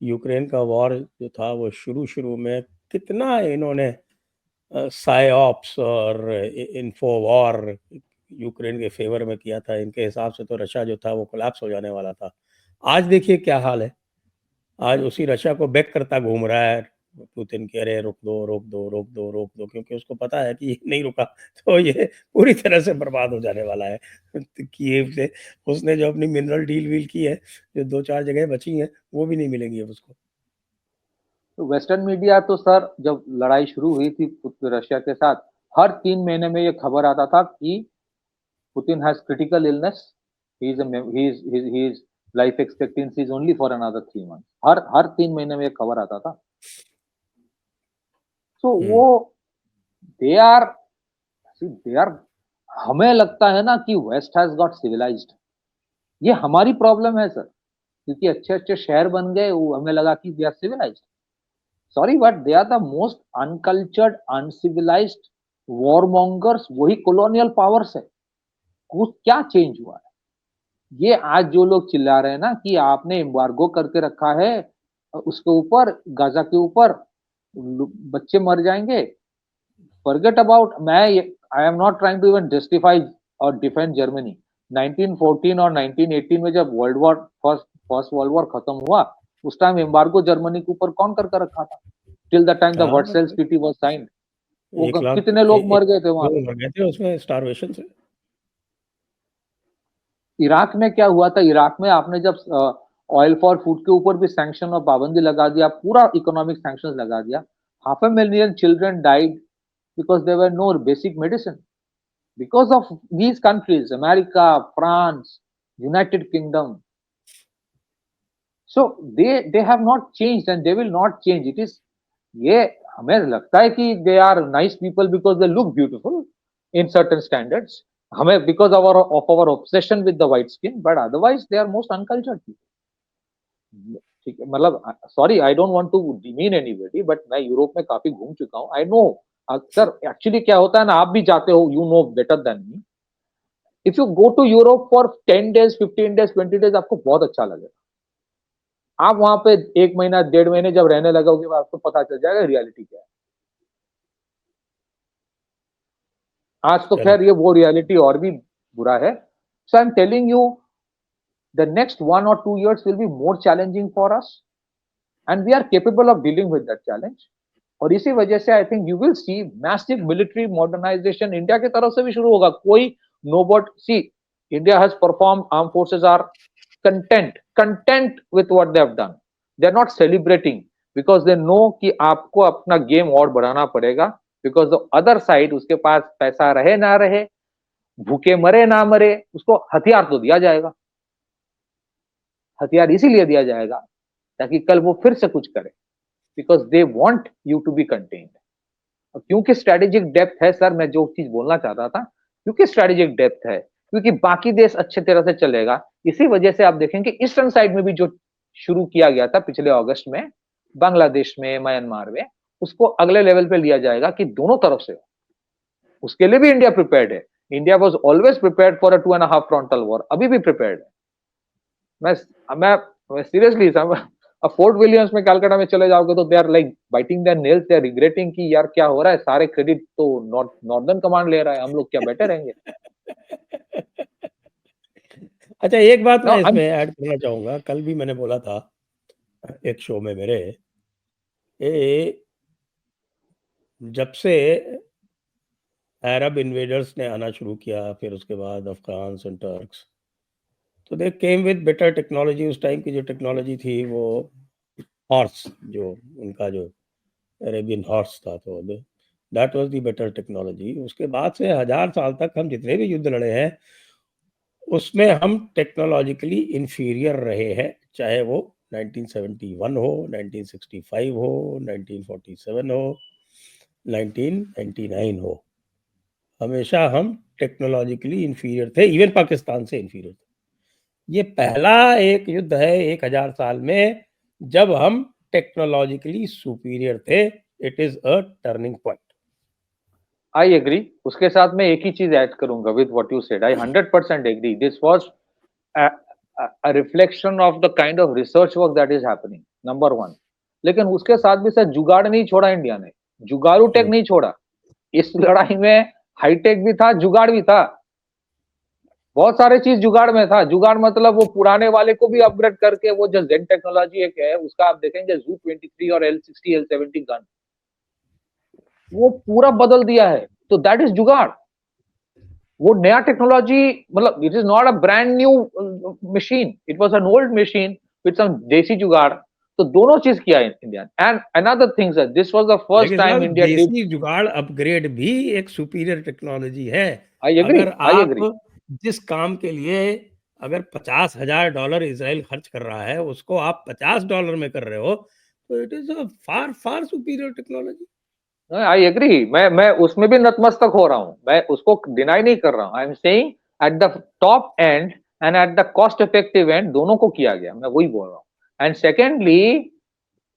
यूक्रेन का वॉर जो था वो शुरू शुरू में कितना इन्होंने साइऑप्स और इन्फो वॉर यूक्रेन के फेवर में किया था। इनके हिसाब से तो रशिया जो था वो कोलैप्स हो जाने वाला था। आज देखिए क्या हाल है। आज उसी रशिया को बैक करता घूम रहा है पुतिन कि अरे रुक दो, रोक दो, रोक दो, रोक दो, क्योंकि उसको पता है कि ये नहीं रुका तो ये पूरी तरह से बर्बाद हो जाने वाला है। तो कीव से उसने जो अपनी मिनरल डील वील की है, जो 2-4 जगह बची हैं, वो भी नहीं मिलेंगी अब उसको। तो वेस्टर्न मीडिया तो सर जब लड़ाई शुरू हुई थी रशिया के साथ, हर 3 महीने में ये खबर आता था कि Putin has critical illness, he is life expectancy is only for another 3 month. हर 3 महीने में ये खबर आता था। तो वो हुँ। दे आर दे आर हमें लगता है ना कि वेस्ट हैज गॉट सिविलाइज्ड। ये हमारी प्रॉब्लम है सर, क्योंकि अच्छे अच्छे शहर बन गए, वो हमें लगा कि they are civilised. Sorry but they are the most uncultured uncivilised warmongers, वही कॉलोनियल पावर्स है। कुछ क्या चेंज हुआ है? ये आज जो लोग चिल्ला रहे हैं ना कि आपने एम्बार्गो करके रखा है उसके ऊपर, गाजा के ऊपर, बच्चे मर जाएंगे, फॉरगेट अबाउट। मैं I am not trying to even justify और डिफेंड जर्मनी। 1914 और 1918 में जब फर्स्ट वर्ल्ड वॉर खत्म हुआ, उस टाइम एम्बार्गो जर्मनी के ऊपर कौन कर रखा था, टिल द टाइम द हाँ, वर्सेल्स ट्रीटी वाज साइंड। वो 1 लाख कितने लोग मर गए थे वहां लोग पे। मर गए थे उसमें स्टारवेशन से। इराक में क्या हुआ था, इराक में आपने जब ऑयल फॉर फूड के ऊपर भी सैंक्शन और पाबंदी लगा दिया, पूरा इकोनॉमिक सैंक्शन लगा दिया, 500,000 children died because there were no basic medicine because of these countries, America, France, United Kingdom. So they have not changed and they will not change. It is ये हमें लगता है कि they are nice people because they look beautiful in certain standards. हमें because of our obsession with the white skin, but otherwise they are most uncultured people. ठीक है, मतलब sorry I don't want to demean anybody, but मैं Europe में काफी घूम चुका हूँ, आई नो। अक्सर एक्चुअली क्या होता है ना, आप भी जाते हो, you know better than me. If you go to Europe for 10 days, 15 days, 20 days, आपको बहुत अच्छा लगेगा। आप वहां पे 1 महीना 1.5 महीने जब रहने लगोगे, आपको पता चल जाएगा रियलिटी क्या है। आज तो चलो खैर ये वो रियलिटी और भी बुरा है। So I am telling you, the next 1 or 2 years will be more challenging for us and we are capable of dealing with that challenge। और इसी वजह से I think you will see massive military modernisation India की तरफ से भी शुरू होगा। कोई no doubt see India has perform, arm forces are content with what they have done, they are not celebrating because they know कि आपको अपना गेम और बढ़ाना पड़ेगा, बिकॉज द अदर साइड उसके पास पैसा रहे ना रहे, भूखे मरे ना मरे, उसको हथियार तो दिया जाएगा। हथियार इसीलिए दिया जाएगा ताकि कल वो फिर से कुछ करे, because they want you to be contained. क्योंकि स्ट्रेटेजिक डेप्थ है सर, मैं जो चीज बोलना चाहता था, क्योंकि स्ट्रेटेजिक डेप्थ है, क्योंकि बाकी देश अच्छे तरह से चलेगा, इसी वजह से आप देखेंगे ईस्टर्न साइड में भी जो शुरू किया गया था पिछले अगस्त में, बांग्लादेश में, म्यांमार में, उसको अगले लेवल पे लिया जाएगा कि दोनों तरफ से। उसके लिए भी इंडिया प्रिपेयर्ड है। India was always prepared for a 2.5 frontal war, अभी भी प्रिपेयर्ड है। मैं सीरियसली अब फोर्ट विलियम्स में कलकत्ता में चले जाओगे तो they are like biting their nails, they are regretting कि यार क्या हो रहा है, सारे क्रेडिट तो नॉर्दर्न कमांड ले रहा है, हम लोग क्या बेटर रहेंगे। अच्छा, एक बात नो मैं आई इसमें ऐड करना चाहूंगा। कल भी मैंने बोला था एक शो में मेरे, ये जब से अरब इन्वेडर्स ने आना शुरू किया, फिर उसके बाद अफगान्स एंड टर्क्स, तो दे केम विद बेटर टेक्नोलॉजी। उस टाइम की जो टेक्नोलॉजी थी वो हॉर्स, जो उनका जो अरेबियन हॉर्स था, तो that was the better technology. उसके बाद से 1000 साल तक हम जितने भी युद्ध लड़े हैं उसमें हम टेक्नोलॉजिकली इंफीरियर रहे हैं, चाहे वो 1971 हो, 1965 हो, 1947 हो, 1999 हो, हमेशा हम टेक्नोलॉजिकली इंफीरियर थे, इवन पाकिस्तान से इंफीरियर थे। ये पहला एक युद्ध है 1000 साल में जब हम टेक्नोलॉजिकली सुपीरियर थे। It is a turning point. I agree. उसके साथ मैं एक ही चीज ऐड करूंगा with what you said, I 100% agree. This was a reflection of the kind of research work that is happening, number 1। लेकिन उसके साथ भी सर जुगाड़ नहीं छोड़ा इंडिया ने, जुगाड़ू टेक नहीं छोड़ा। इस लड़ाई में हाईटेक भी था, जुगाड़ भी था, बहुत सारे चीज जुगाड़ में था। जुगाड़ मतलब वो पुराने वाले को भी अपग्रेड करके, वो जो जेन टेक्नोलॉजी एक है उसका आप देखेंगे जू 23 और L60 L70 गन, वो पूरा बदल दिया है, तो दैट इज जुगाड़। वो नया टेक्नोलॉजी, मतलब it is not a brand new machine, it was an old machine with some desi jugaad. तो दोनों चीज किया India. And another thing sir, this was the first लेकिन टाइम साहब, India did. Desi jugaad upgrade भी एक सुपीरियर टेक्नोलॉजी है। आई एग्री, अगर आई आप एग्री। जिस काम के लिए अगर $50,000 इजराइल खर्च कर रहा है उसको आप $50 में कर रहे हो, तो it is a far far superior technology. I agree. मैं उसमें भी नतमस्तक हो रहा हूं, मैं उसको डिनाई नहीं कर रहा हूं। आई am saying at the top and and at the cost effective and दोनों को किया गया, मैं वही बोल रहा हूं। एंड सेकेंडली,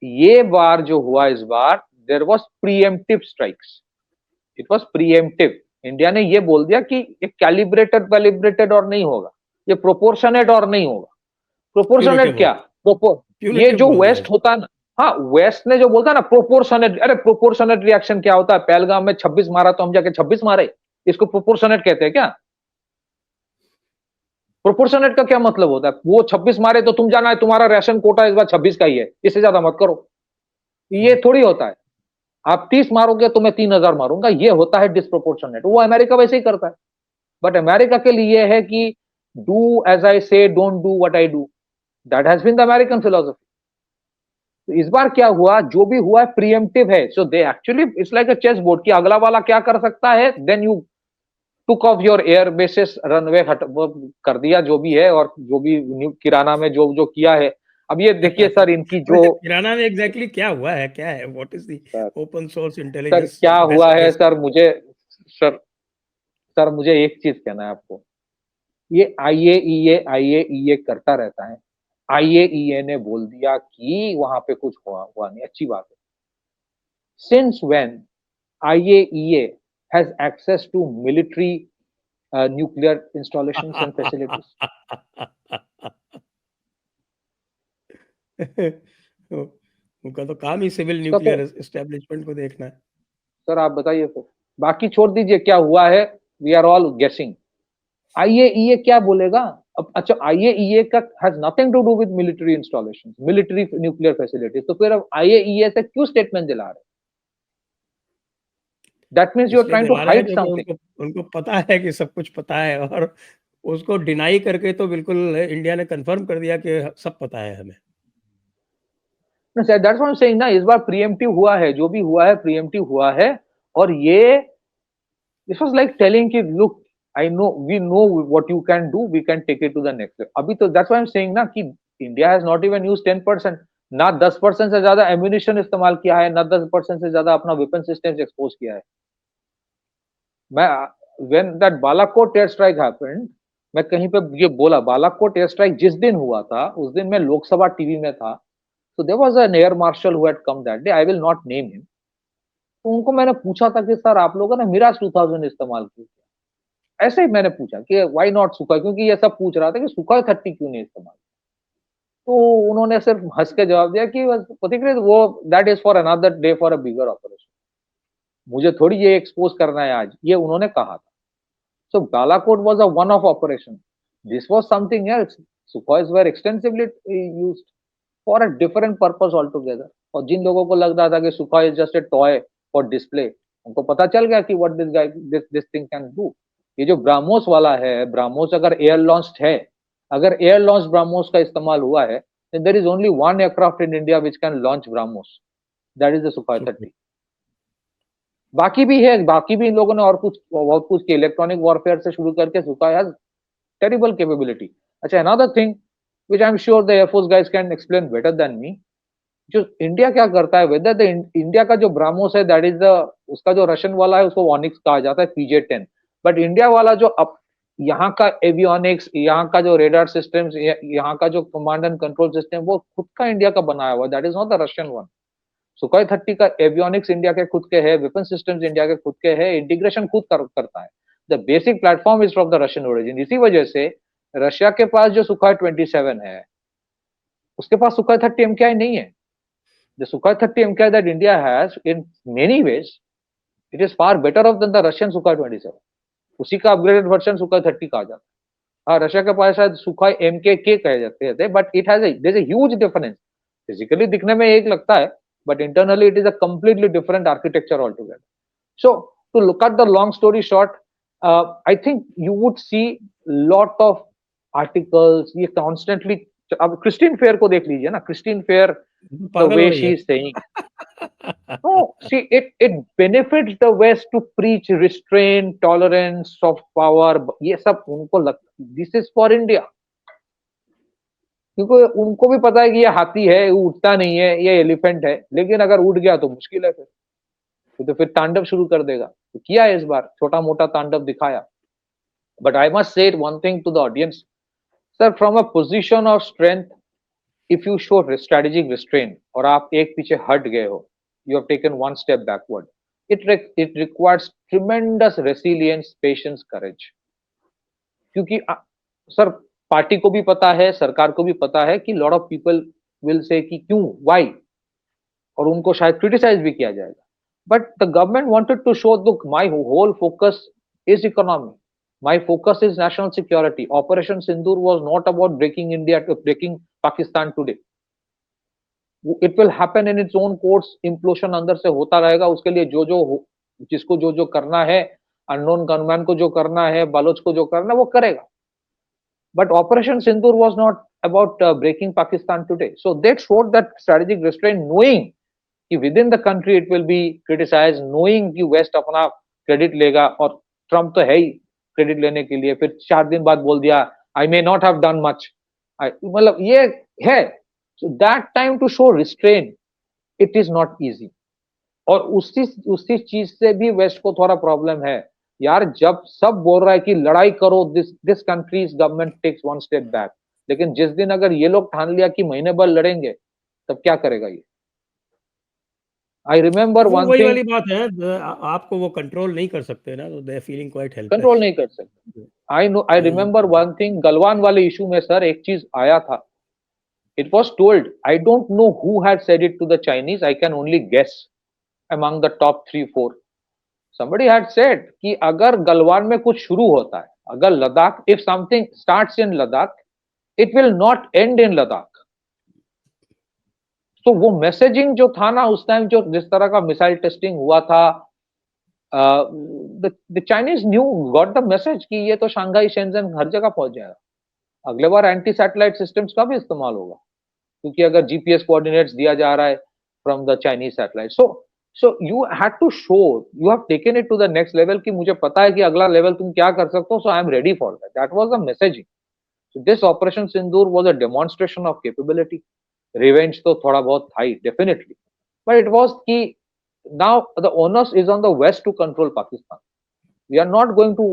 ये बार जो हुआ इस बार, there was preemptive strikes, it was preemptive. India ने ये बोल दिया कि ये कैलिब्रेटेड और नहीं होगा, ये प्रोपोर्शनेट और नहीं होगा। प्रोपोर्शनेट प्यूनिटिव हो, क्या? ये प्यूनिटिव जो बोल दिया। वेस्ट होता है ना, हाँ वेस्ट ने जो बोलता है ना प्रोपोर्शनेट, अरे प्रोपोर्शनेट रिएक्शन क्या होता है? पहलगाम में 26 मारा तो हम जाके 26 मारे, इसको प्रोपोर्शनेट कहते हैं क्या? प्रोपोर्शनेट का क्या मतलब होता है? वो 26 मारे तो तुम जाना है, तुम्हारा राशन कोटा इस बार 26 का ही है, इससे ज्यादा मत करो, ये थोड़ी होता है। आप 30 मारोगे तो मैं 3000 मारूंगा, ये होता है डिस्प्रोपोर्शनेट। वो अमेरिका वैसे ही करता है, बट अमेरिका के लिए ये है कि do as I say, don't do what I do. That has been the American philosophy. तो इस बार क्या हुआ, जो भी हुआ है प्रीएम्प्टिव है। So they actually it's like a chess board कि अगला वाला क्या कर सकता है, then you took off your air bases, runway हट वो कर दिया जो भी है, और जो भी किराना में जो जो किया है। अब ये देखिए सर, इनकी जो वैसे किराना में एग्जैक्टली क्या हुआ है, क्या है, what is the sir, open source sir intelligence क्या हुआ बेस्ट है केस? सर, मुझे सर सर मुझे एक चीज कहना है आपको। ये आईएईए करता रहता है। आईएईए ने बोल दिया कि वहां पे कुछ हुआ हुआ नहीं, अच्छी बात है। Since when IAEA has access to military nuclear installations and facilities? उनका तो काम ही सिविल उसका तो न्यूक्लियर एस्टेब्लिशमेंट को देखना है। सर आप बताइए फिर, बाकी छोड़ दीजिए क्या हुआ है, we are all guessing. IAEA क्या बोलेगा? अब अच्छा, आईएईए का has nothing to do with military installations, military nuclear facilities, तो फिर अब आईएईए से क्यों स्टेटमेंट दिला रहे? दैट मींस यू आर इसलिए ट्राइंग टू दिला रहे हैं हाइड क्योंकि समथिंग। उनको उनको पता है कि सब कुछ पता है, और उसको डिनाई करके तो बिल्कुल इंडिया ने कंफर्म कर दिया कि सब पता है हमें। That's what I am saying ना, इस बार प्रीएम्प्टिव हुआ है, जो भी हुआ है प्रीएम्प्टिव हुआ है। और ये दिस वाज लाइक टेलिंग कि look, I know, we know what you can do, we can take it to the next level. अभी तो that's why I am saying ना कि India has not even used 10%, ना 10% से ज्यादा ammunition इस्तेमाल किया है, ना 10% से ज्यादा अपना वेपन सिस्टम्स एक्सपोज किया है। मैं when that Balakot air strike happened, मैं कहीं पे ये बोला, बालाकोट एयर स्ट्राइक जिस दिन हुआ था उस दिन मैं लोकसभा टीवी में था। So there was an air marshal who had come that day. I will not name him. तो उनको मैंने पूछा था कि सर आप लोगों ने मिराज 2000 इस्तेमाल क्यों किया? ऐसे ही मैंने पूछा कि व्हाई नॉट सुखोई, क्योंकि ये सब पूछ रहा था कि सुखोई 30 क्यों नहीं इस्तेमाल। तो उन्होंने सिर्फ हंस के जवाब दिया कि पथिक वो that is for another day for a bigger operation, मुझे थोड़ी ये एक्सपोज करना है आज, ये उन्होंने कहा था। So Balakot was a one off operation, this was something else. Sukhois were extensively used for a different purpose all together. और जिन लोगों को लग रहा था कि Sukhoi is just a toy for display, उनको पता चल गया कि what this guy this thing can do. ये जो ब्राह्मोस वाला है, ब्राह्मोस अगर एयर लॉन्च्ड है, अगर एयर लॉन्च ब्राह्मोस का इस्तेमाल हुआ है, then there is only one aircraft in India which can launch BrahMos, that is the Sukhoi super. 30। बाकी भी है, बाकी भी इन लोगों ने और कुछ बहुत कुछ किया, इलेक्ट्रॉनिक वॉरफेयर से शुरू करके सुखाई हैज टेरिबल कैपेबिलिटी। अच्छा, another thing which I'm sure the Air Force guys can explain better than me, जो इंडिया क्या करता है, वेदर द इंडिया का जो ब्राह्मोस है दैट इज द, उसका जो रशियन वाला है उसको ऑनिक्स कहा जाता है, पीजे-10। बट इंडिया वाला जो अप यहाँ का एवियोनिक्स, यहाँ का जो रेडार सिस्टम्स, यहाँ का जो कमांड एंड कंट्रोल सिस्टम, वो खुद का इंडिया का बनाया हुआ, that is not the Russian one. Sukhoi 30 का एवियोनिक्स इंडिया के खुद के है, वेपन सिस्टम्स इंडिया के खुद के है, इंटीग्रेशन खुद करता है। The basic platform is from the Russian origin. इसी वजह से रशिया के पास जो सुखोई 27 है, उसके पास सुखोई 30 MKI नहीं है। The Sukhoi 30 MKI that India has, in many ways, it is far better off than the Russian Sukhoi 27। उसी का अपग्रेडेड वर्जन सुखोई 30 कहा जाता है। हाँ, रशिया के पास शायद सुखोई MKK कहे जाते हैं, but it has there is a huge difference. Physically दिखने में एक लगता है, but internally it is a completely different architecture altogether. So to look at the long story short, I think you would see lot of articles, ये constantly. अब Christine Fair को देख लीजिए ना, क्रिस्टीन फेयर the पागल way हो रही she है। is saying, no, see, it benefits the West to preach restraint, tolerance, soft power। ये सब उनको लगता, दिस इज फॉर इंडिया, क्योंकि उनको भी पता है कि ये हाथी है, वो उठता नहीं है, ये एलिफेंट है, लेकिन अगर उठ गया तो मुश्किल है, फिर तो फिर तांडव शुरू कर देगा। तो किया है इस बार, छोटा मोटा तांडव दिखाया। But I must say one thing to the audience, sir, from a position of strength, if you show strategic restraint और आप एक पीछे हट गए हो, you have taken one step backward, it requires tremendous resilience, patience, courage। क्योंकि sir, party को भी पता है, सरकार को भी पता है कि lot of people will say कि क्यों, व्हाई, और उनको शायद क्रिटिसाइज भी किया जाएगा। But the government wanted to show, look, my whole focus is economy, my focus is national security। Operation Sindoor was not about breaking India, to breaking Pakistan today। It will happen in its own course, implosion अंदर से होता रहेगा, उसके लिए जिसको जो करना है, अननोन गनमैन को जो करना है, बलोच को जो करना है वो करेगा. But Operation Sindoor was not about breaking Pakistan today. So they showed that strategic restraint, knowing कि within the country it will be criticized, knowing कि West अपना क्रेडिट लेगा, और ट्रम्प तो है ही क्रेडिट लेने के लिए. फिर 4 दिन बाद बोल दिया I may not have done much. मतलब ये है. So that time to show restraint, it is not easy. और उसी चीज से भी वेस्ट को थोड़ा प्रॉब्लम है यार. जब सब बोल रहा है कि लड़ाई करो, this country's government takes one step back, लेकिन जिस दिन अगर ये लोग ठान लिया कि महीने भर लड़ेंगे, तब क्या करेगा ये. आई रिमेम्बर वो वन वही थिंग. वाली बात है, आपको वो कंट्रोल नहीं कर सकते ना, तो they are feeling quite control helpless. नहीं कर सकते. I remember one thing, Galwan वाले इशू में सर एक चीज आया था. It was told, I don't know who had said it to the Chinese, I can only guess among the top 3-4. Somebody had said कि अगर गलवान में कुछ शुरू होता है, अगर Ladakh, if something starts in Ladakh, it will not end in Ladakh. तो वो मैसेजिंग जो था ना उस टाइम, जो जिस तरह का मिसाइल टेस्टिंग हुआ था, the Chinese new got the message कि ये तो शंघाई शेंजन हर जगह पहुंच जाएगा. अगले बार एंटी सैटेलाइट सिस्टम्स का भी इस्तेमाल होगा, क्योंकि अगर जीपीएस कोऑर्डिनेट्स दिया जा रहा है from the Chinese satellite. So you had to show, you have taken it to the next level कि मुझे पता है कि अगला लेवल तुम क्या कर सकते हो, so I am ready for that. That was the messaging. So this Operation Sindoor was a demonstration of capability. Revenge तो थोड़ा बहुत था ही, definitely, but it was कि now the onus is on the West to control Pakistan. We are not going to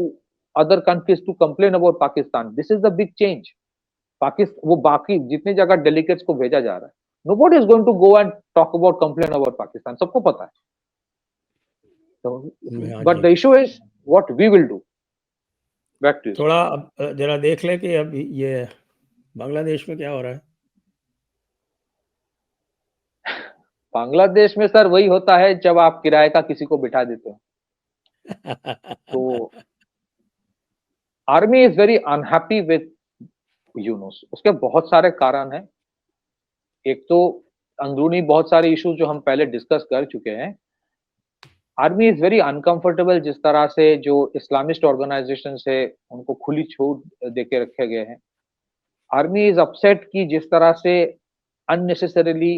other countries to complain about Pakistan. This is the big change. Pakistan, वो बाकी जितनी जगह delegates को भेजा जा रहा है, nobody is going to go and talk about, complain about Pakistan. सबको पता है. So, हाँ but ji. the issue is what we will do. Back to you, sir. थोड़ा अब जरा देख ले कि अब ये बांग्लादेश में क्या हो रहा है. बांग्लादेश में सर वही होता है जब आप किराए का किसी को बिठा देते हो. तो army is very unhappy with Yunus. उसके बहुत सारे कारण हैं. एक तो अंदरूनी बहुत सारे इश्यूज जो हम पहले डिस्कस कर चुके हैं. आर्मी इज वेरी अनकंफर्टेबल जिस तरह से जो इस्लामिस्ट ऑर्गेनाइजेशन है उनको खुली छूट देके रखे गए हैं. आर्मी इज अपसेट कि जिस तरह से अननेसेसरीली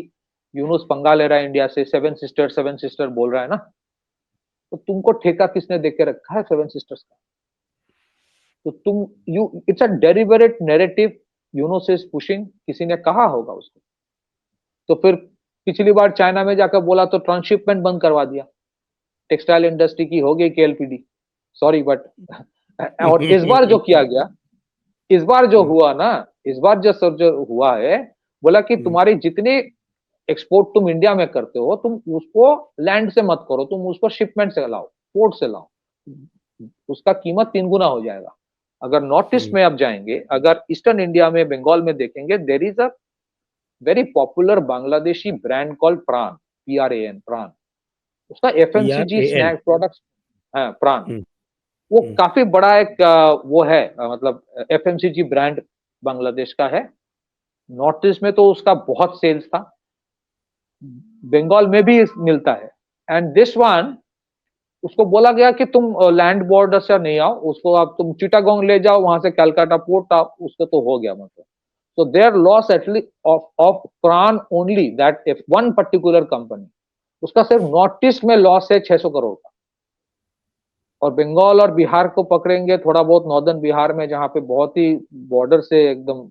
यूनुस पंगा ले रहा है इंडिया से. सेवन सिस्टर बोल रहा है ना, तो तुमको ठेका किसने देके रखा है सेवन सिस्टर्स का. तो तुम it's a deliberate narrative Yunus is pushing. किसी ने कहा होगा उसको. तो फिर पिछली बार चाइना में जाकर बोला तो ट्रांसशिपमेंट बंद करवा दिया. टेक्सटाइल इंडस्ट्री की हो गई केएलपीडी, सॉरी बट. और इस बार जो किया गया, इस बार जो हुआ ना, इस बार जो हुआ है, बोला कि तुम्हारी जितनी एक्सपोर्ट तुम इंडिया में करते हो, तुम उसको लैंड से मत करो, तुम उसको शिपमेंट से लाओ, पोर्ट से लाओ. उसका कीमत 3 गुना हो जाएगा. अगर नॉर्थ ईस्ट में आप जाएंगे, अगर ईस्टर्न इंडिया में बंगाल में देखेंगे, there is a very popular Bangladeshi brand called Pran, PRAN, प्राण. उसका एफएमसीजी PRAN. स्नैक प्रोडक्ट्स है प्राण. वो काफी बड़ा एक वो है, मतलब एफएमसीजी ब्रांड बांग्लादेश का है. नॉर्थ ईस्ट में तो उसका बहुत सेल्स था, बंगाल में भी मिलता है. एंड दिस वन, उसको बोला गया कि तुम लैंड बॉर्डर से नहीं आओ, उसको आप तुम चिटागोंग ले जाओ, वहां से कलकत्ता पोर्ट आप, उसको तो हो गया मतलब. So their loss at least of प्राण only that if one particular company, उसका सिर्फ नॉर्थ ईस्ट में लॉस है 600 करोड़ का. और बंगाल और बिहार को पकड़ेंगे, थोड़ा बहुत नॉर्दर्न बिहार में जहां पे बहुत ही बॉर्डर से एकदम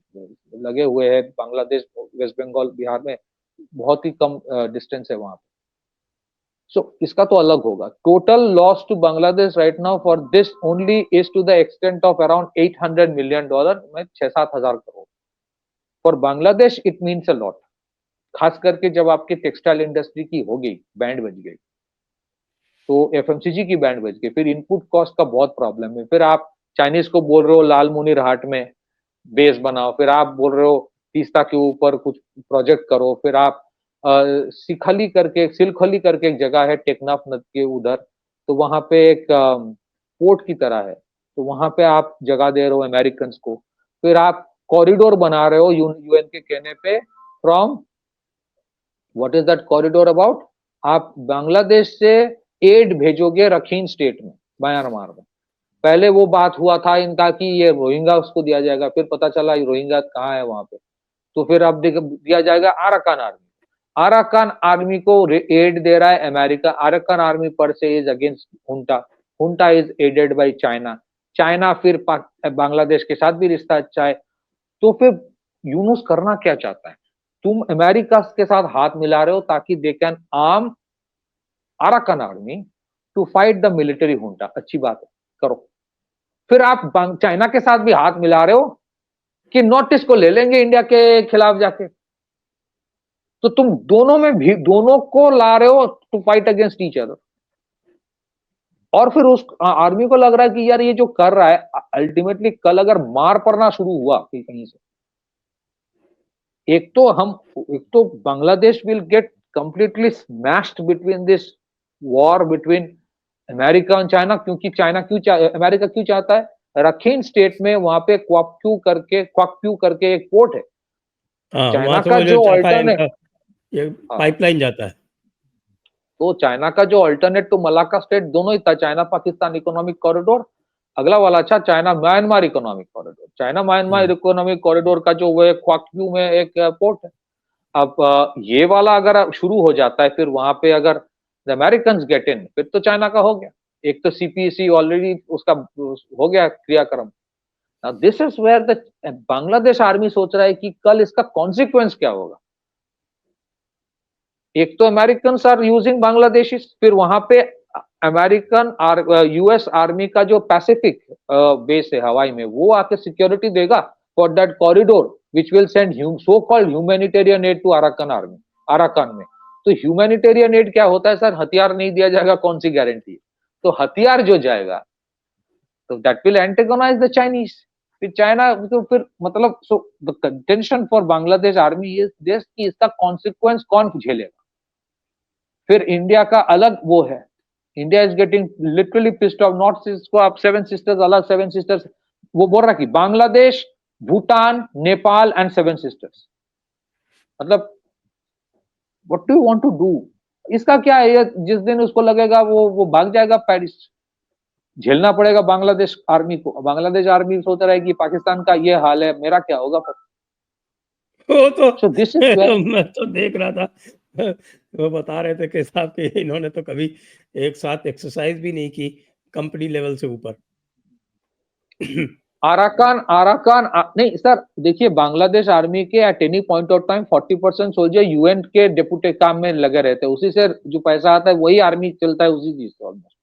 लगे हुए हैं बांग्लादेश, वेस्ट बंगाल बिहार में बहुत ही कम डिस्टेंस है वहां पे. सो इसका तो अलग होगा. Total loss to Bangladesh right now for this only is to the extent of around $800 million में 6-7 हजार crore. For Bangladesh it means a lot, खास करके जब आपकी टेक्सटाइल इंडस्ट्री की हो गई, बैंड बज गई, तो एफएमसीजी की बैंड बज गई. फिर इनपुट कॉस्ट का बहुत प्रॉब्लम है. फिर आप चाइनीज को बोल रहे हो लाल मुनीर हाट में बेस बनाओ, फिर आप बोल रहे हो तीस्ता के ऊपर कुछ प्रोजेक्ट करो, फिर आप सिलखली करके एक जगह है टेकनाफ नद के उधर, तो वहां पे एक पोर्ट की तरह है, तो वहां पे आप जगह दे रहे हो अमेरिकन को. फिर आप कॉरिडोर बना रहे हो यूएन के कहने पे from what is that corridor about? आप बांग्लादेश से एड भेजोगे रखीन स्टेट में, म्यांमार में। पहले वो बात हुआ था इनका कि ये रोहिंग्या उसको दिया जाएगा, फिर पता चला ये रोहिंग्या कहाँ है वहां पे, तो फिर अब दिया जाएगा अराकान आर्मी। अराकान आर्मी को एड दे रहा है America. Arakan army per se is against junta, junta is aided by China. China फिर बांग्लादेश के साथ भी रिश्ता अच्छा है। तो फिर यूनुस करना क्या चाहता है? तुम अमेरिका के साथ हाथ मिला रहे हो ताकि they can arm Arakan army to fight the military junta. अच्छी बात है, करो। फिर आप चाइना के साथ भी हाथ मिला रहे हो कि नॉर्थ ईस्ट को ले लेंगे इंडिया के खिलाफ जाके। तो तुम दोनों में भी दोनों को ला रहे हो to fight against each other. और फिर उस आर्मी को लग रहा है कि यार ये जो कर रहा है, अल्टीमेटली कल अगर मार पड़ना शुरू हुआ कहीं से, एक तो Bangladesh will get completely smashed between this war between America and China. क्योंकि अमेरिका क्यों चाहता है? रखीन स्टेट में वहां पे क्वाक्यू करके एक पोर्ट है। हाँ, चाइना वहां से का वो जो जो चाहता है ऑल्टरनेट, इनका ये हाँ, पाइपलाइन जाता है। तो चाइना का जो अल्टरनेट टू मलाक्का स्टेट दोनों ही था, चाइना पाकिस्तान इकोनॉमिक कॉरिडोर, अगला वाला अच्छा China Myanmar economic corridor. China Myanmar economic corridor का जो वो क्वाक्यू में एक पोर्ट है। अब ये वाला अगर शुरू हो जाता है, फिर वहां पे अगर द अमेरिकन गेट इन, फिर तो चाइना का हो गया। एक तो सीपीसी ऑलरेडी उसका हो गया क्रियाक्रम। This is where the Bangladesh army सोच रहा है कि कल इसका कॉन्सिक्वेंस क्या होगा। एक तो अमेरिकन आर यूजिंग बांग्लादेशी, फिर वहां पे अमेरिकन यूएस आर्मी का जो पैसिफिक बेस है हवाई में, वो आके सिक्योरिटी देगा for that corridor which will send so called humanitarian aid to Arakan army, Arakan में। तो ह्यूमैनिटेरियन एड क्या होता है सर? हथियार नहीं दिया जाएगा, कौन सी गारंटी है? तो हथियार जो जाएगा तो दैट विल एंटेगोनाइज द चाइनीज। फिर चाइना तो फिर मतलब so the contention for Bangladesh army is this कि इसका कॉन्सिक्वेंस कौन झेलेगा। फिर इंडिया का अलग वो है, India is getting literally pissed off. North east को आप सेवन सिस्टर्स, अलग सेवन सिस्टर्स, वो बोल रहा कि Bangladesh, Bhutan, Nepal and seven sisters. मतलब what do you want to do? इसका क्या है? ये जिस दिन उसको लगेगा वो भाग जाएगा पेरिस। झेलना पड़ेगा बांग्लादेश आर्मी को। बांग्लादेश आर्मी सोच रहा है कि पाकिस्तान का ये हाल है, मेरा क्या होगा फिर? वो तो सो दिस इज मैं तो देख रहा था, वो बता रहे थे कि साहब कि इन्होंने तो कभी एक साथ एक्सरसाइज भी नहीं की कंपनी लेवल से ऊपर। अराकान अराकान नहीं सर, देखिए बांग्लादेश आर्मी के eight any point of time 40% soldier UN के डेपुटे काम में लगे रहते हैं। उसी से जो पैसा आता है वही आर्मी चलता है, उसी चीज से ऑलमोस्ट।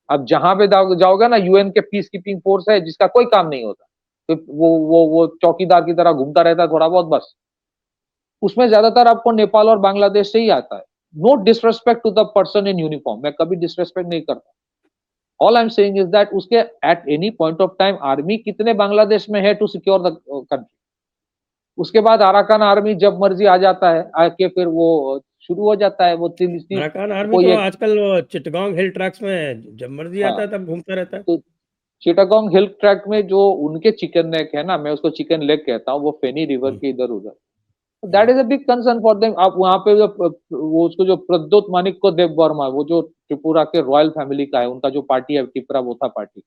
अब जहां पे जाओगे ना, यूएन के पीस कीपिंग फोर्स है जिसका कोई काम नहीं होता, तो वो चौकीदार की तरह घूमता रहता है थोड़ा बहुत बस। उसमें ज्यादातर आपको नेपाल और बांग्लादेश से ही आता है। No disrespect to the person in uniform, मैं कभी डिसरेस्पेक्ट नहीं करता। All I am saying is that उसके at any point of time army कितने बांग्लादेश में है टू सिक्योर द कंट्री। उसके बाद अराकान आर्मी जब मर्जी आ जाता है, आके फिर वो शुरू हो जाता है वो अराकान आर्मी कोई तो एक, आजकल वो चिटगांव हिल ट्रैक्स में जब मर्जी आता हाँ, है तब घूमता रहता है। तो चिटागोंग हिल ट्रैक में जो उनके चिकन नेक है ना, मैं उसको चिकन लेग कहता हूँ, वो फेनी रिवर हम्म, के इधर उधर। That hmm, is a big concern for them. आप वहां पे वो उसको जो प्रद्योत मानिक को देव वर्मा, वो जो त्रिपुरा के रॉयल फैमिली का है, उनका जो पार्टी है त्रिपुरा वोथा पार्टी,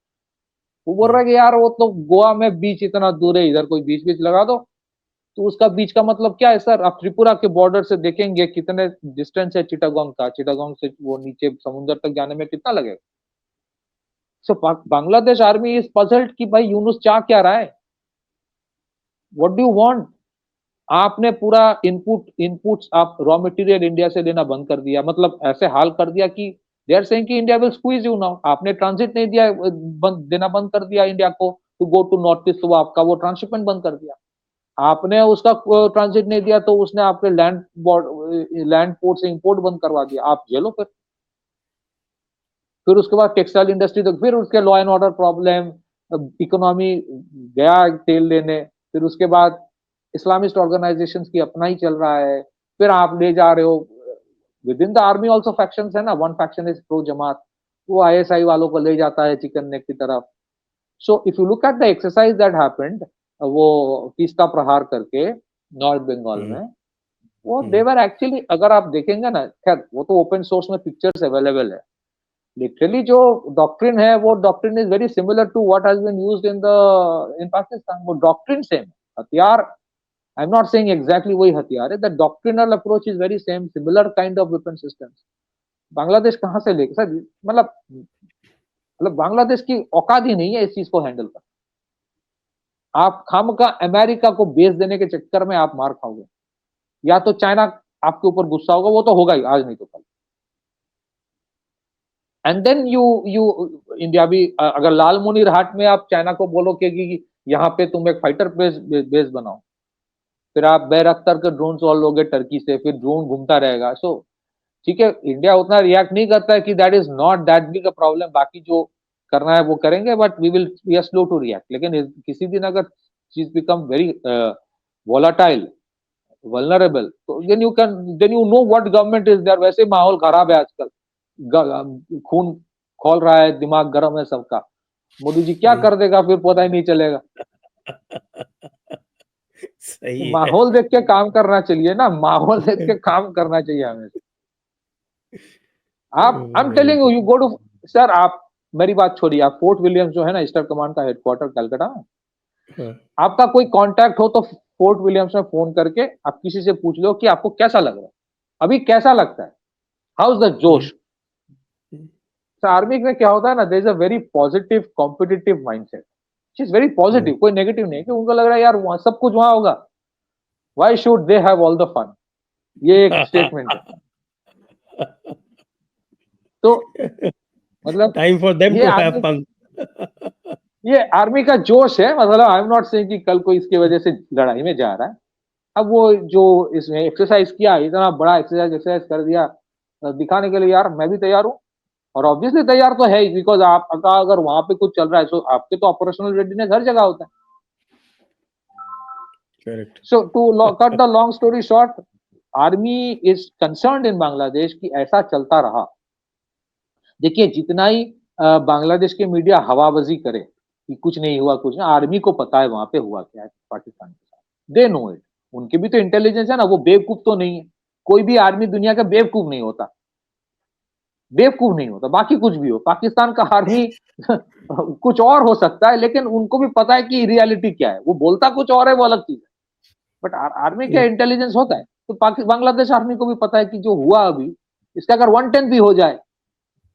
वो बोल रहा है कि यार वो तो गोवा में बीच इतना दूर है, इधर कोई बीच बीच लगा दो। तो उसका बीच का मतलब क्या है सर? आप त्रिपुरा के बॉर्डर से देखेंगे कितने डिस्टेंस है चिटागोंग का, चिटागोंग से वो नीचे समुद्र तक जाने में कितना लगेगा। सो बांग्लादेश आर्मी इज पजल्ड कि भाई यूनुस चाह क्या रहा है, व्हाट डू यू वांट? आपने पूरा इनपुट्स आप रॉ मटेरियल इंडिया से लेना बंद कर दिया, मतलब ऐसे हाल कर दिया कि दे आर सेइंग कि India will squeeze you now. आपने ट्रांजिट नहीं दिया, देना बंद कर दिया इंडिया को to go to North East, तो आपका वो ट्रांसशिपमेंट बंद कर दिया। आपने उसका ट्रांजिट नहीं दिया तो उसने आपके लैंड पोर्ट से इंपोर्ट बंद करवा दिया। आप झेलो फिर उसके बाद टेक्सटाइल इंडस्ट्री तक, फिर उसके law and order problem, economy गया तेल लेने। फिर उसके बाद इस्लामिस्ट ऑर्गेनाइजेशन की अपना ही चल रहा है। फिर आप ले जा रहे हो within the army also faction है ना, one faction is pro Jamaat, वो आईएसआई वालों को ले जाता है चिकन नेक की तरफ। So if you look at the exercise that happened, वो तीस्ता प्रहार करके नॉर्थ बंगाल हम्म, में, वो देवर एक्चुअली, अगर आप देखेंगे ना, खैर वो तो ओपन सोर्स में पिक्चर्स अवेलेबल है, लिटरली जो डॉक्ट्रिन है वो doctrine is very similar to what has been used in Pakistan. वो डॉक्ट्रिन सेम, हथियार, I am not saying exactly वही हथियार है, the doctrinal approach is very same, similar kind of weapon systems. Bangladesh कहाँ से लेके सर, मतलब बांग्लादेश की औकात ही नहीं है इस चीज को हैंडल कर। आप खामका अमेरिका को बेच देने के चक्कर में आप मार खाओगे, या तो चाइना आपके ऊपर गुस्सा होगा, वो तो होगा ही, आज नहीं तो कल। एंड देन यू इंडिया भी, अगर लाल मुनीर हाट में आप चाइना को बोलो कि यहाँ पे तुम एक फाइटर बेस बनाओ, फिर आप बैरख्तर के ड्रोन सॉल्व लोगे टर्की से, फिर ड्रोन घूमता रहेगा। सो ठीक है, इंडिया उतना रिएक्ट नहीं करता है कि that is not that big a problem, बाकी जो करना है वो करेंगे, but we are slow to react. लेकिन किसी दिन अगर चीज बिकम वेरी वोलाटाइल, वल्नरेबल, तो then you know what government is there. वैसे माहौल खराब है आजकल, खून खोल रहा है, दिमाग गर्म है सबका। मोदी जी क्या कर देगा फिर पता ही नहीं चलेगा। सही है। माहौल देख के काम करना चाहिए ना, माहौल देख के काम करना चाहिए हमें। आप, I am telling you, you go to, sir आप मेरी बात छोड़िए, आप फोर्ट विलियम्स जो है ना, ईस्टर्न कमांड का हेडक्वार्टर कलकत्ता में, हाँ, आपका कोई कांटेक्ट हो तो फोर्ट विलियम्स में फोन करके आप किसी से पूछ लो कि आपको कैसा लग रहा है, अभी कैसा लगता है, how is the josh. Army में क्या होता है ना, there is a very positive competitive mindset, is very positive, कोई नेगेटिव नहीं है, कि उनको लग रहा है यार वहां सब कुछ वहां होगा, why should they have all the fun, ये एक स्टेटमेंट है। तो मतलब टाइम फॉर देम ये टू हैव आर्मी, फन। ये आर्मी का जोश है। मतलब आई एम नॉट सेइंग कि कल को इसकी वजह से लड़ाई में जा रहा है। अब वो जो इसमें एक्सरसाइज किया, इतना बड़ा एक्सरसाइज कर दिया दिखाने के लिए, यार मैं भी तैयार हूँ, और ऑब्वियसली तैयार तो है ही, बिकॉज आपका अगर वहां पे कुछ चल रहा है तो आपके तो ऑपरेशनल रेडीनेस हर जगह होता है। Correct. So to cut the long story short, army is concerned in Bangladesh कि ऐसा चलता रहा। देखिए जितना ही बांग्लादेश के मीडिया हवाबाजी करे कि कुछ नहीं हुआ, कुछ नहीं, आर्मी को पता है वहां पे हुआ क्या है पाकिस्तान के साथ, दे नो इट। उनके भी तो इंटेलिजेंस है ना, वो बेवकूफ तो नहीं है। कोई भी आर्मी दुनिया का बेवकूफ नहीं होता, बेवकूफ नहीं होता, बाकी कुछ भी हो, पाकिस्तान का आर्मी कुछ और हो सकता है, लेकिन उनको भी पता है कि रियलिटी क्या है। वो बोलता कुछ और है, वो अलग चीज है, बट आर्मी का इंटेलिजेंस होता है। तो बांग्लादेश आर्मी को भी पता है कि जो हुआ अभी, इसका अगर 1/10 भी हो जाए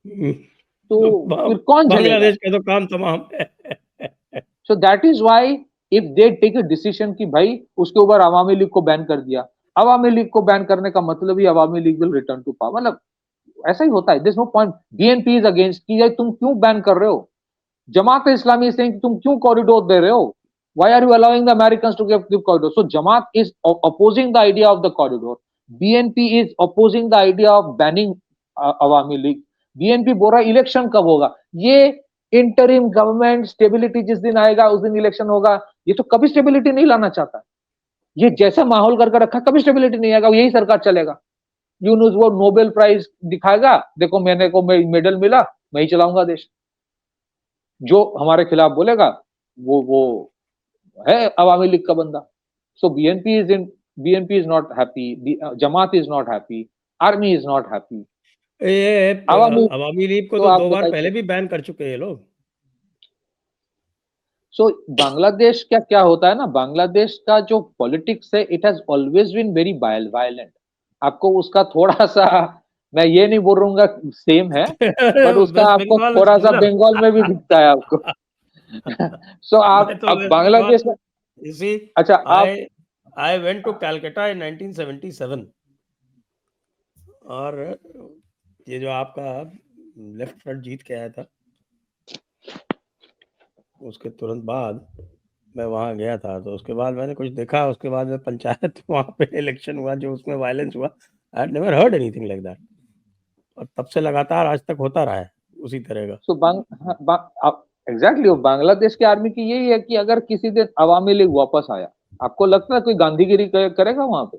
तो तो फिर कौन झेलेगा। बांग्लादेश का तो काम तमाम है। So that is why if they take a decision कि भाई उसके ऊपर अवामी लीग को बैन कर दिया, अवामी लीग को बैन करने का मतलब ही Awami League will return to power, मतलब ऐसा ही होता है। This no point, BNP is against कि तुम क्यों बैन कर रहे हो, जमात इस्लामी से तुम क्यों कॉरिडोर दे रहे हो, why are you allowing the Americans to give corridor. So Jamaat is opposing the idea of the corridor, BNP is opposing the idea of banning Awami League. BNP बोल रहा है इलेक्शन कब होगा, ये इंटरिम गवर्नमेंट स्टेबिलिटी जिस दिन आएगा उस दिन इलेक्शन होगा, ये तो कभी स्टेबिलिटी नहीं लाना चाहता। ये जैसा माहौल करके रखा, कभी स्टेबिलिटी नहीं आएगा, यही सरकार चलेगा। यूनुस वो नोबेल प्राइज दिखाएगा, देखो मैंने को मेडल मिला, मैं ही चलाऊंगा देश। जो हमारे खिलाफ बोलेगा वो है अवामी लीग का बंदा। So BNP is not happy, Jamaat is not happy, army is not happy, ये अवामी। अवामी लीग को तो तो आप 2 बार बताइए। पहले भी बैन कर चुके हैं ये लोग। सो बांग्लादेश का क्या होता है ना, बांग्लादेश का जो पॉलिटिक्स है, it has always been very violent. आपको उसका थोड़ा सा, मैं ये नहीं बोल रहूंगा सेम है, बट उसका वेस्ट आपको बंगाल थोड़ा सा सिमिलर। बंगाल में भी दिखता है आपको। सो मैं आप तो अब वेस्ट बंगाल बांग्लादेश में, यू सी अच्छा आप, आई आई वेंट टू कलकत्ता इन 1977 और ये जो आपका लेफ्ट फ्रंट जीत के आया था उसके तुरंत बाद मैं वहाँ गया था, तो उसके बाद मैंने कुछ देखा, उसके बाद में पंचायत वहाँ पे इलेक्शन हुआ जो उसमें वायलेंस हुआ, I had never heard anything like that, और तब से लगातार आज तक होता रहा है उसी तरह का। सो एग्जैक्टली बांग्लादेश की आर्मी की यही है कि अगर किसी दिन अवामी लीग वापस आया, आपको लगता है कोई गांधीगिरी करेगा वहां पे,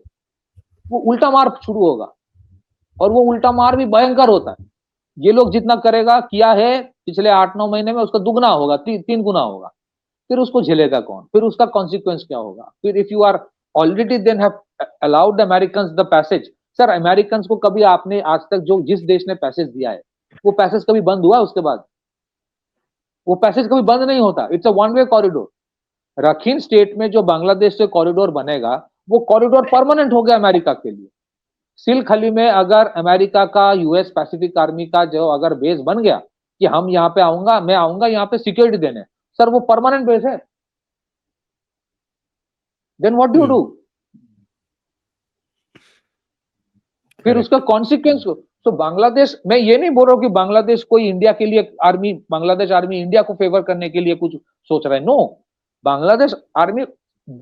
वो उल्टा मार शुरू होगा, और वो उल्टा मार भी भयंकर होता है। ये लोग जितना करेगा किया है पिछले 8-9 महीने में, उसका दुगना होगा, 3 गुना होगा। फिर उसको झेलेगा कौन, फिर उसका कॉन्सिक्वेंस क्या होगा। फिर if you are already then have allowed the Americans the passage. Sir American को कभी आपने आज तक जो जिस देश ने पैसेज दिया है वो पैसेज कभी बंद हुआ उसके बाद? वो पैसेज कभी बंद नहीं होता. It's a one way corridor. Rakhine state में जो बांग्लादेश से कॉरिडोर बनेगा वो कॉरिडोर परमानेंट हो गया अमेरिका के लिए. सिल खली में अगर अमेरिका का यूएस पैसिफिक आर्मी का जो अगर बेस बन गया कि हम यहाँ पे आऊंगा, मैं आऊंगा यहाँ पे सिक्योरिटी देने, सर वो परमानेंट बेस है. Then what do you do? फिर उसका कॉन्सिक्वेंस. तो बांग्लादेश, मैं ये नहीं बोल रहा हूँ कि बांग्लादेश कोई इंडिया के लिए आर्मी, बांग्लादेश आर्मी इंडिया को फेवर करने के लिए कुछ सोच रहा है. नो, बांग्लादेश आर्मी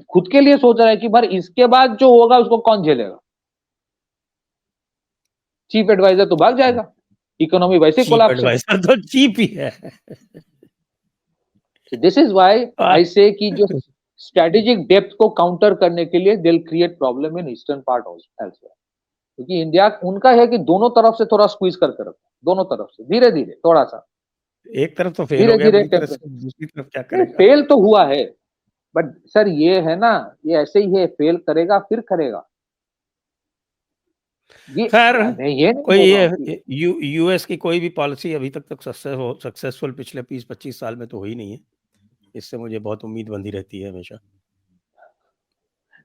खुद के लिए सोच रहा है कि भाई इसके बाद जो होगा उसको कौन झेलेगा. चीफ एडवाइजर तो भाग जाएगा, इकोनॉमी वैसे कोलैप्स. एडवाइजर तो चीप ही है. दिस इज व्हाई आई से कि जो स्ट्रेटेजिक डेप्थ को काउंटर करने के लिए they will create problem in eastern part also. क्योंकि इंडिया उनका है कि दोनों तरफ से थोड़ा स्क्वीज करके रखो, दोनों तरफ से धीरे धीरे थोड़ा सा. एक तरफ तो फेल हो गया, दूसरी तरफ क्या करेगा? फेल तो हुआ है, बट सर ये है ना, ये ऐसे ही है, फेल करेगा फिर करेगा. खैर ये कोई ये यूएस की कोई भी पॉलिसी अभी तक सक्सेसफुल पिछले 20-25 साल में तो हुई नहीं है. इससे मुझे बहुत उम्मीद बंधी रहती है हमेशा.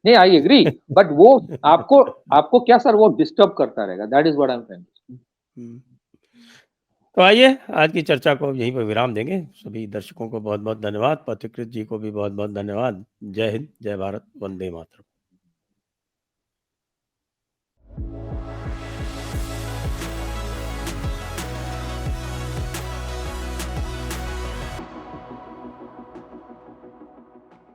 नहीं, आई एग्री, बट वो आपको क्या सर वो डिस्टर्ब करता रहेगा. That is what I am saying. तो आइए आज की चर्चा को यहीं पर विराम देंगे. सभी दर्शकों को बहुत बहुत धन्यवाद. पथिकृत जी को भी बहुत बहुत धन्यवाद. जय हिंद, जय भारत, वंदे मातरम.